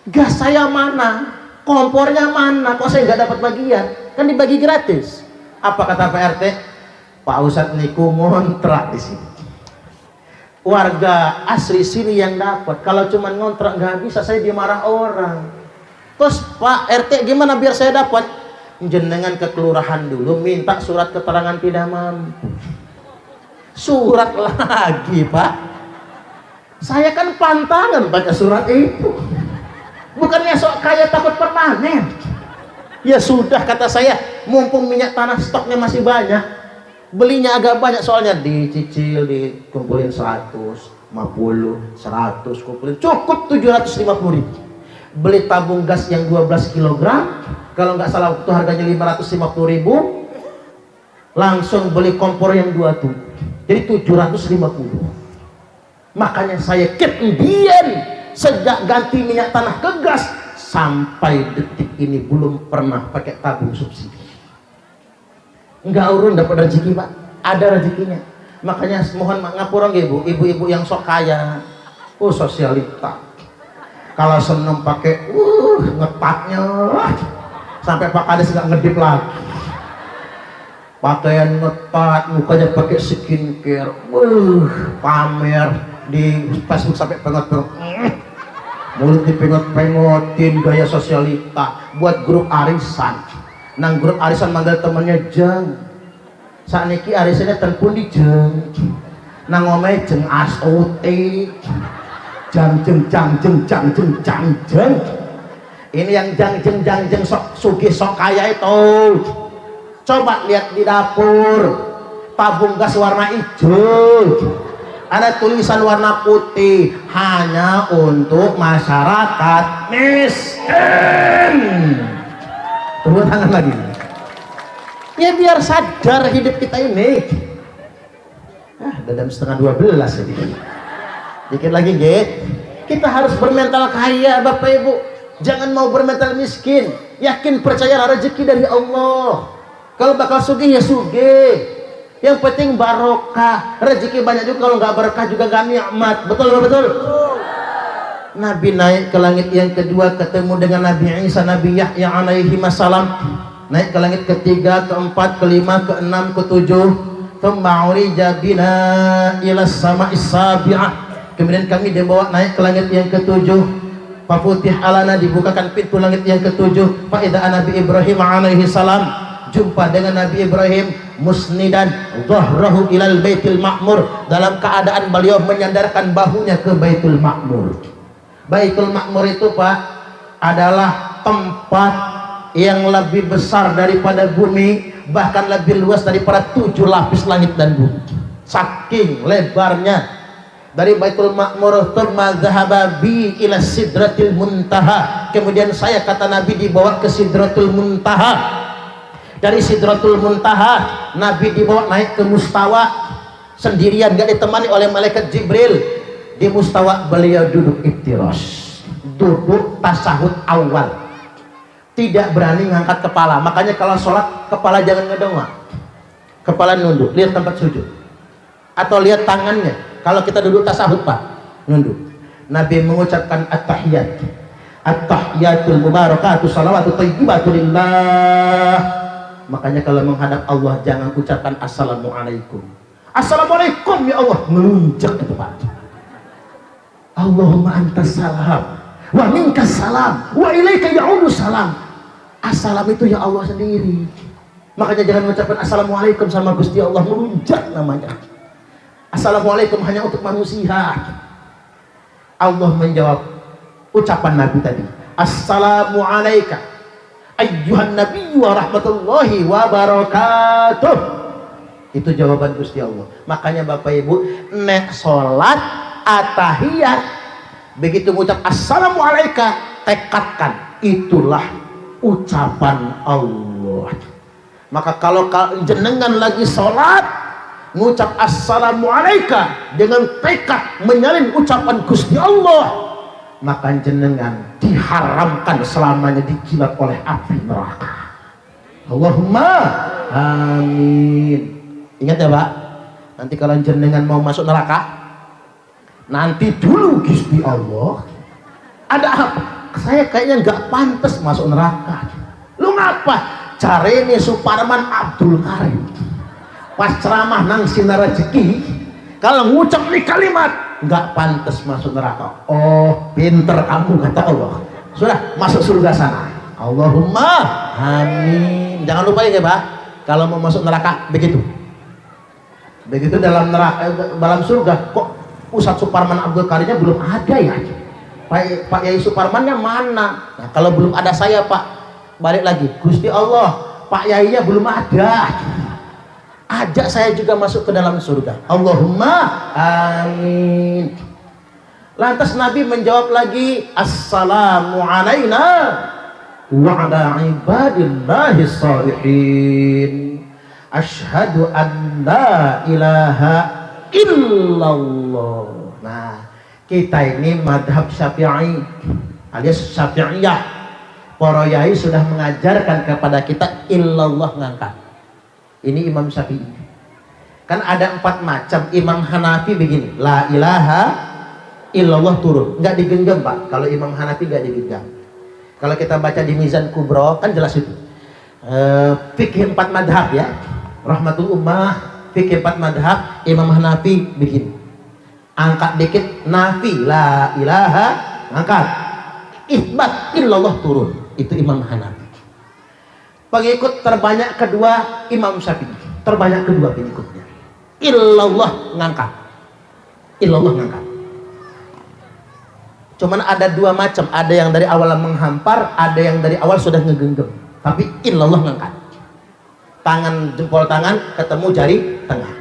gas saya mana? Kompornya mana? Kok saya nggak dapat bagian? Kan dibagi gratis. Apa kata Pak RT? Pak Ustadz niku ngontrak di sini. Warga asli sini yang dapat. Kalau cuma ngontrak nggak bisa, saya dimarah orang. Terus Pak RT gimana biar saya dapat? Jenengan ke kelurahan dulu minta surat keterangan tidak mampu. Surat lagi, Pak. Saya kan pantangan pakai surat itu. Bukannya sok kaya takut permanen. Ya sudah, kata saya, mumpung minyak tanah stoknya masih banyak, belinya agak banyak, soalnya dicicil, dikumpulin 150, 100, kumpulin cukup 750.000. Beli tabung gas yang 12 kg, kalau nggak salah itu harganya 550.000. Langsung beli kompor yang 27, jadi 750. Makanya saya kemudian sejak ganti minyak tanah ke gas sampai detik ini belum pernah pakai tabung subsidi. Enggak urun dapat rezeki, Pak, ada rezekinya. Makanya mohon ngapura nggih, ibu-ibu yang sok kaya, sosialita. Kalau seneng pakai ngetatnya sampai Pak Kades nggak ngedip lagi. Pakaian ngetat, mukanya pakai skincare, pamer di Facebook sampai pengot-pengot. Mulut dipengot-pengotin, gaya sosialita buat grup arisan. Nang grup arisan manggil temennya jeng, saat niki arisannya telepon di jeng, nang ngomel jeng asuti, jang jeng jang jeng. Ini yang jang jeng sok sugih sok kaya itu. Coba lihat di dapur, tabung gas warna hijau, ada tulisan warna putih, hanya untuk masyarakat miskin. Tepuk tangan lagi. Ya biar sadar hidup kita ini. Udah jam 11:30 jadi. Dikit lagi, Get. Kita harus bermental kaya, Bapak Ibu. Jangan mau bermental miskin. Yakin percaya rezeki dari Allah. Kalau bakal sugih ya sugih. Yang penting barokah. Rezeki banyak juga, kalau nggak berkah juga nggak nikmat. Betul nggak betul? Nabi naik ke langit yang kedua, ketemu dengan Nabi Isa, Nabi Yahya alaihi salam. Naik ke langit ketiga, keempat, kelima, keenam, ketujuh. Tsumma urija bina ila sama'is sabi'ah. Kemudian kami dibawa naik ke langit yang ketujuh. Fafutih alana, dibukakan pintu langit yang ketujuh. Fa idza Nabi Ibrahim alaihi salam, jumpa dengan Nabi Ibrahim musnidan dhahrahu ilal baitil ma'mur, dalam keadaan beliau menyandarkan bahunya ke Baitul Ma'mur. Baitul Ma'mur itu Pak adalah tempat yang lebih besar daripada bumi, bahkan lebih luas daripada 7 lapis langit dan bumi, saking lebarnya. Dari Baitul Ma'mur, thumma dhahaba bi ila sidratil muntaha, kemudian saya, kata Nabi, dibawa ke Sidratul Muntaha. Dari Sidratul Muntaha Nabi dibawa naik ke Mustawa sendirian, gak ditemani oleh malaikat Jibril. Di Mustawa beliau duduk iftirash, duduk tasahud awal, tidak berani ngangkat kepala. Makanya kalau sholat kepala jangan ngedongak, kepala nunduk, lihat tempat sujud, atau lihat tangannya. Kalau kita duduk tasahud Pak, nunduk. Nabi mengucapkan at-tahiyat, at-tahiyatul mubarakatuh salawatu thayyibatu lillah. Makanya kalau menghadap Allah jangan ucapkan assalamualaikum. Assalamualaikum ya Allah, melunjak itu Pak. Allahumma antas salam wa minkas salam wa ilaika ya'udu salam. Assalam itu ya Allah sendiri. Makanya jangan mengucapkan assalamualaikum sama Gusti Allah, melunjak namanya. Assalamualaikum hanya untuk manusia. Allah menjawab ucapan Nabi tadi, assalamu alayka ayyuhan nabiyyu wa rahmatullahi wa barakatuh. Itu jawaban Gusti Allah. Makanya Bapak Ibu, nek sholat atahiyat, begitu mengucap assalamu alayka, tekadkan itulah ucapan Allah. Maka kalau jenengan lagi sholat mengucap assalamu alayka dengan tekad menyalin ucapan Gusti Allah, maka jenengan diharamkan selamanya dijilat oleh api neraka. Allahumma amin. Ingat ya Pak, nanti kalau jenengan mau masuk neraka, nanti dulu Gusti Allah, ada apa? Saya kayaknya nggak pantas masuk neraka. Lu ngapa? Cari ini Suparman Abdul Karim pas ceramah nang sinar rezeki, kalau ngucap nih kalimat nggak pantas masuk neraka. Oh, pinter kamu, kata Allah. Sudah masuk surga sana. Allahumma amin. Jangan lupa ya Pak, kalau mau masuk neraka begitu. Begitu dalam neraka, dalam surga kok Ustadz Suparman Abdul Karimnya belum ada ya? Pak Yai Suparmannya mana? Nah, kalau belum ada saya Pak, balik lagi, Gusti Allah, Pak Yainya belum ada. Ajak saya juga masuk ke dalam surga. Allahumma amin. Lantas Nabi menjawab lagi, assalamu alaina wa ala ibadillahi shalihin, asyhadu an la ilaha illallah. Nah, kita ini madhab Syafi'i alias Syafi'iyah. Para yai sudah mengajarkan kepada kita illallah ngangkat. Ini Imam Syafi'i. Kan ada 4 macam. Imam Hanafi begini, la ilaha illallah turun, nggak digenggam Pak. Kalau Imam Hanafi nggak digenggam. Kalau kita baca di Mizan Kubro kan jelas itu. Fikih 4 madhab ya, rahmatul ummah, fikih 4 madhab. Imam Hanafi begini, angkat dikit, nafi la ilaha, angkat, isbat illallah turun. Itu Imam Hanafi. Pengikut terbanyak kedua Imam Syafi'i, terbanyak kedua pengikutnya. Illallah ngangkat, illallah ngangkat. Cuman ada 2 macam, ada yang dari awal menghampar, ada yang dari awal sudah ngegenggam. Tapi illallah ngangkat, tangan, jempol tangan ketemu jari tengah.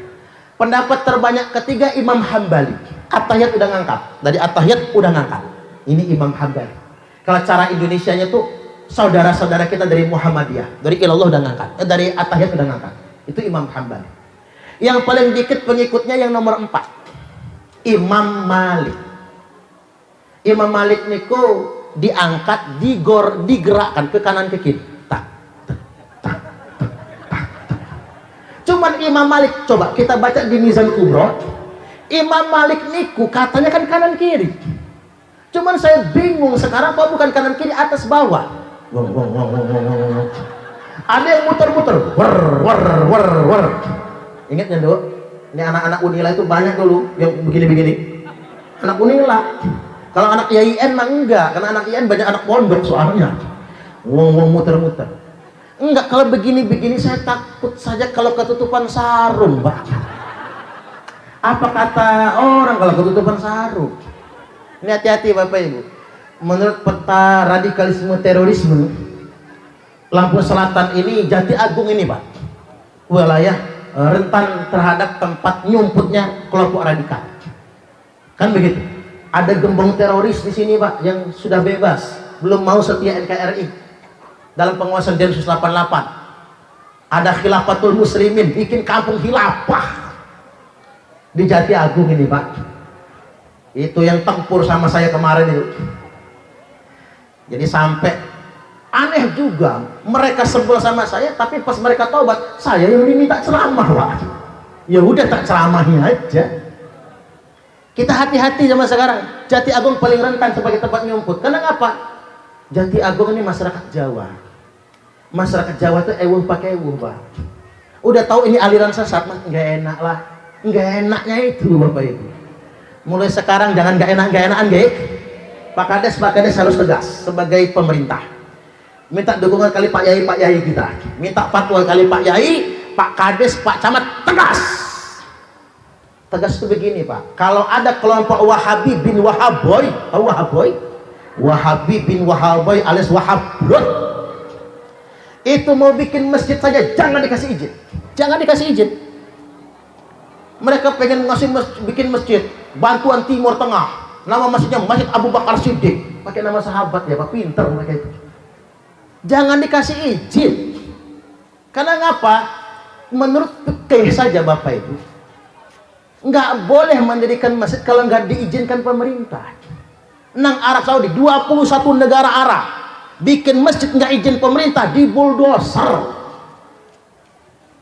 Pendapat terbanyak ketiga Imam Hambali, atahiyat udah ngangkat, dari atahiyat udah ngangkat. Ini Imam Hambali. Kalau cara Indonesianya tuh saudara-saudara kita dari Muhammadiyah, dari ilallah udah ngangkat, dari atahiyat udah ngangkat. Itu Imam Hambali. Yang paling dikit pengikutnya yang nomor 4, Imam Malik. Imam Malik niku diangkat, digerakkan ke kanan ke kiri. Tak, tak, tak, tak, tak, tak. Cuman Imam Malik, coba kita baca di Mizan Kubro, Imam Malik niku katanya kan kanan kiri. Cuman saya bingung sekarang kok bukan kanan kiri, atas bawah. Ada yang muter-muter, wer. Ingatnya dok, ini anak-anak Unila itu banyak dulu yang begini-begini. Anak Unila. Kalau anak IAIN mah enggak, karena anak IAIN banyak anak pondok soalnya. Muter-muter. Enggak, kalau begini-begini saya takut saja kalau ketutupan sarung, Pak. Apa kata orang kalau ketutupan sarung? Ini hati-hati Bapak Ibu. Menurut peta radikalisme terorisme, Lampung Selatan ini, Jati Agung ini Pak, wilayah rentan terhadap tempat nyumputnya kelompok radikal. Kan begitu. Ada gembong teroris di sini Pak yang sudah bebas, belum mau setia NKRI dalam penguasaan Densus 88. Ada Khilafatul Muslimin bikin kampung khilafah di Jati Agung ini Pak. Itu yang tempur sama saya kemarin itu. Jadi sampai aneh juga, mereka sebel sama saya, tapi pas mereka tobat, saya yang diminta ceramah Pak. Ya udah tak ceramahin aja. Kita hati-hati sama sekarang. Jati Agung paling rentan sebagai tempat nyumput. Karena apa? Jati Agung ini masyarakat Jawa. Masyarakat Jawa itu ewuh pakai ewuh Pak. Udah tahu ini aliran sesat mah nggak enak lah. Nggak enaknya itu Bapak Ibu. Mulai sekarang jangan nggak enakan guys. Pak Kades harus tegas sebagai pemerintah. Minta dukungan kali Pak Yai kita. Minta fatwa kali Pak Yai, Pak Kades, Pak Camat tegas. Tegas itu begini Pak, kalau ada kelompok Wahabi bin Wahaboy, tahu Wahaboy? Wahabi bin Wahaboy alias Wahabrut, itu mau bikin masjid saja jangan dikasih izin. Jangan dikasih izin. Mereka pengen bikin masjid Bantuan Timur Tengah, nama masjidnya Masjid Abu Bakar Siddiq, pakai nama sahabat ya Pak, pinter mereka itu. Jangan dikasih izin. Karena ngapa? Menurut fikih saja Bapak Ibu, nggak boleh mendirikan masjid kalau nggak diizinkan pemerintah. Nang Arab Saudi 21 negara Arab bikin masjid nggak izin pemerintah, dibuldoser.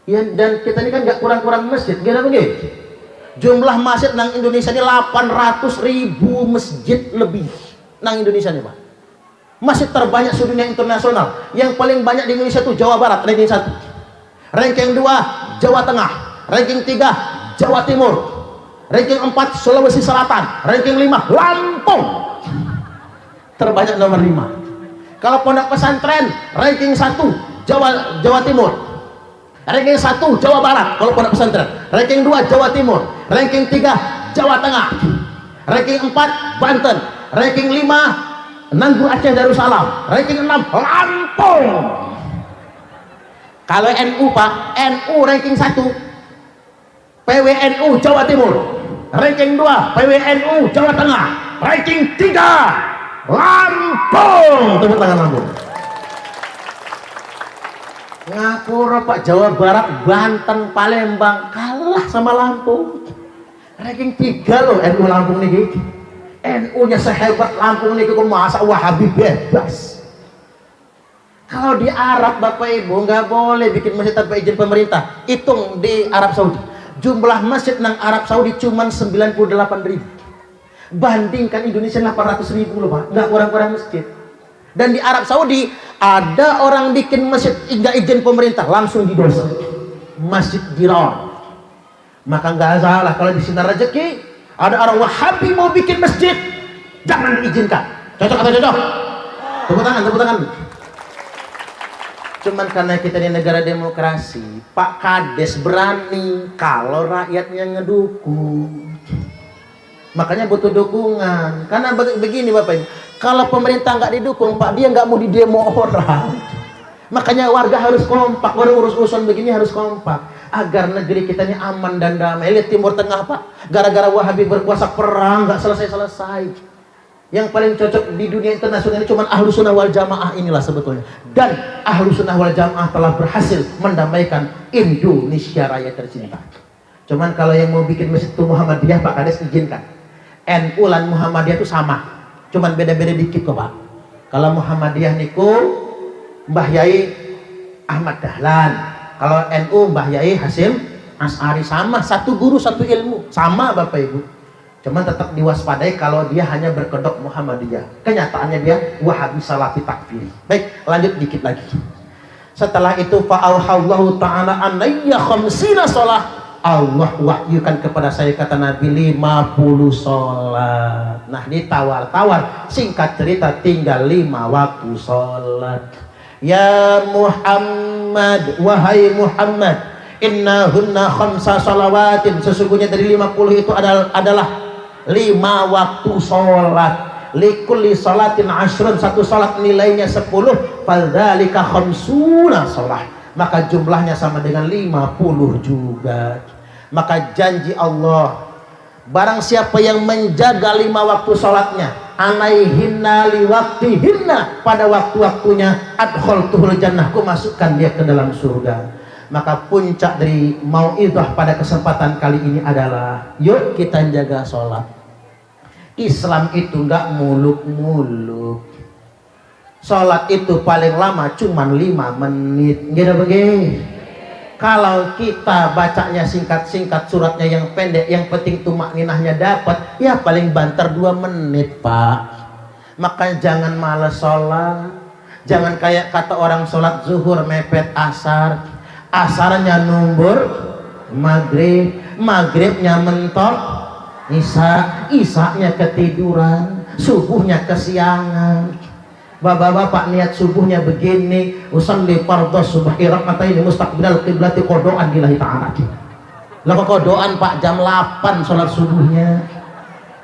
Ya, dan kita ini kan nggak kurang-kurang masjid, gimana begitu? Jumlah masjid nang Indonesia ini 800.000 masjid lebih nang Indonesia ini Pak. Masjid terbanyak sedunia internasional. Yang paling banyak di Indonesia itu Jawa Barat, ranking 1. Ranking 2 Jawa Tengah. Ranking 3 Jawa Timur. Ranking 4 Sulawesi Selatan. Ranking 5 Lampung. Terbanyak nomor 5. Kalau pondok pesantren ranking 1 Jawa Timur. Ranking 1 Jawa Barat kalau pondok pesantren. Ranking 2 Jawa Timur. Ranking 3 Jawa Tengah. Ranking 4 Banten. Ranking 5 Nanggur Aceh Darussalam. Ranking 6 Lampung. Kalau NU Pak, NU ranking 1 PWNU Jawa Timur. Ranking 2 PWNU Jawa Tengah. Ranking 3 Lampung. Tepuk tangan Lampung. Ngapura Pak, Jawa Barat, Banten, Palembang kalah sama Lampung. Ranking 3 loh NU Lampung nih. NU nya sehebat Lampung nih, kok masa Wahabi bebas. Kalau di Arab Bapak Ibu nggak boleh bikin masjid tanpa izin pemerintah. Hitung di Arab Saudi, jumlah masjid nang Arab Saudi cuma 98.000. Bandingkan Indonesia 800.000 loh Pak, nggak kurang-kurang masjid. Dan di Arab Saudi ada orang bikin masjid nggak izin pemerintah, langsung didosa. Masjid Dirar. Maka nggak salah kalau di Sinar Rezeki ada orang Wahabi mau bikin masjid, jangan diizinkan. Cocok atau cocok? Tepuk tangan, tepuk tangan. Cuman karena kita di negara demokrasi, Pak Kades berani kalau rakyatnya ngedukung. Makanya butuh dukungan. Karena begini Bapak Ibu, kalau pemerintah nggak didukung Pak, dia nggak mau didemo orang. Makanya warga harus kompak, urus-urusan begini harus kompak agar negeri kita ini aman dan damai. Lihat Timur Tengah Pak, gara-gara Wahabi berkuasa perang nggak selesai-selesai. Yang paling cocok di dunia internasional ini cuma Ahlus Sunnah wal Jamaah inilah sebetulnya. Dan Ahlus Sunnah wal Jamaah telah berhasil mendamaikan Indonesia Raya tercinta. Cuman kalau yang mau bikin masjid itu Muhammadiyah Pak Kades izinkan. NU dan Muhammadiyah itu sama, cuman beda-beda dikit kok Pak. Kalau Muhammadiyah niku Mbah Yai Ahmad Dahlan, Kalau NU Mbah Yai Hasyim Asy'ari sama, satu guru satu ilmu, sama Bapak Ibu. Cuman tetap diwaspadai kalau dia hanya berkedok Muhammadiyah. Kenyataannya dia Wahabi Salafi takfiri. Baik, lanjut dikit lagi. Setelah itu fa'auhallahu ta'ala anayya khamsina sholah. Allah wahyukan kepada saya, kata Nabi, 50 sholat. Nah, ini tawar-tawar, singkat cerita tinggal 5 waktu sholat. Ya Muhammad, wahai Muhammad, innahunna khamsa sholawatin, sesungguhnya dari 50 itu adalah 5 waktu sholat. Likulli sholatin ashrun, satu sholat nilainya 10, fadzalika khamsuna sholat, maka jumlahnya sama dengan 50 juga. Maka janji Allah, barang siapa yang menjaga 5 waktu sholatnya, alaihinna liwaktihinna, pada waktu-waktunya, adkhaltuhul jannah, ku masukkan dia ke dalam surga. Maka puncak dari mau'idhah pada kesempatan kali ini adalah, yuk kita jaga sholat. Islam itu enggak muluk-muluk. Sholat itu paling lama cuman 5 menit, gitu begini. Kalau kita bacanya singkat-singkat, suratnya yang pendek, yang penting tumakninahnya dapat, ya paling banter 2 menit Pak. Maka jangan malas sholat, jangan kayak kata orang sholat zuhur mepet asar, asarnya numbur maghrib, maghribnya mentok isya, isyanya ketiduran, subuhnya kesiangan. Bapak-bapak niat subuhnya begini, usalli fardhu subhi rak'ataini mustaqbilal qiblati qodoan lillahi ta'ala. Lah kok qodoan Pak, jam 8 sholat subuhnya.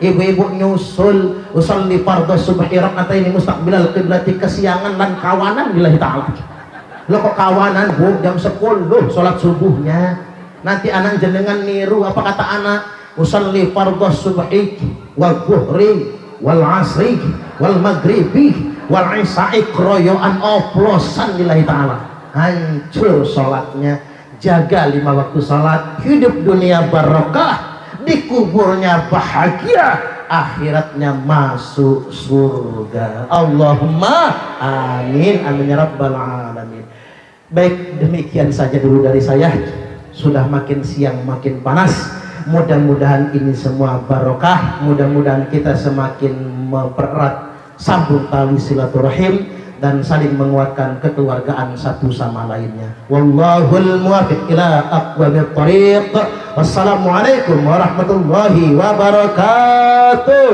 Ibu-ibu nyusul usalli fardhu subhi rak'ataini mustaqbilal qiblati, kesiangan dan kawanan lillahi ta'ala. Lah kok kawanan Bu, jam 10 sholat subuhnya. Nanti anak jenengan niru apa kata anak, usalli fardhu subhi wal dhuhri wal asri wal maghribi wal isya'i kroyoan oplosan lillahi ta'ala. Hancur sholatnya. Jaga 5 waktu sholat, hidup dunia barokah, di kuburnya bahagia, akhiratnya masuk surga. Allahumma amin, amin ya rabbal alamin. Baik, demikian saja dulu dari saya. Sudah makin siang makin panas. Mudah-mudahan ini semua barokah, mudah-mudahan kita semakin mempererat sambung tali silaturahim dan saling menguatkan kekeluargaan satu sama lainnya. Wallahul muwaffiq ila aqwamit thariq. Wassalamualaikum warahmatullahi wabarakatuh.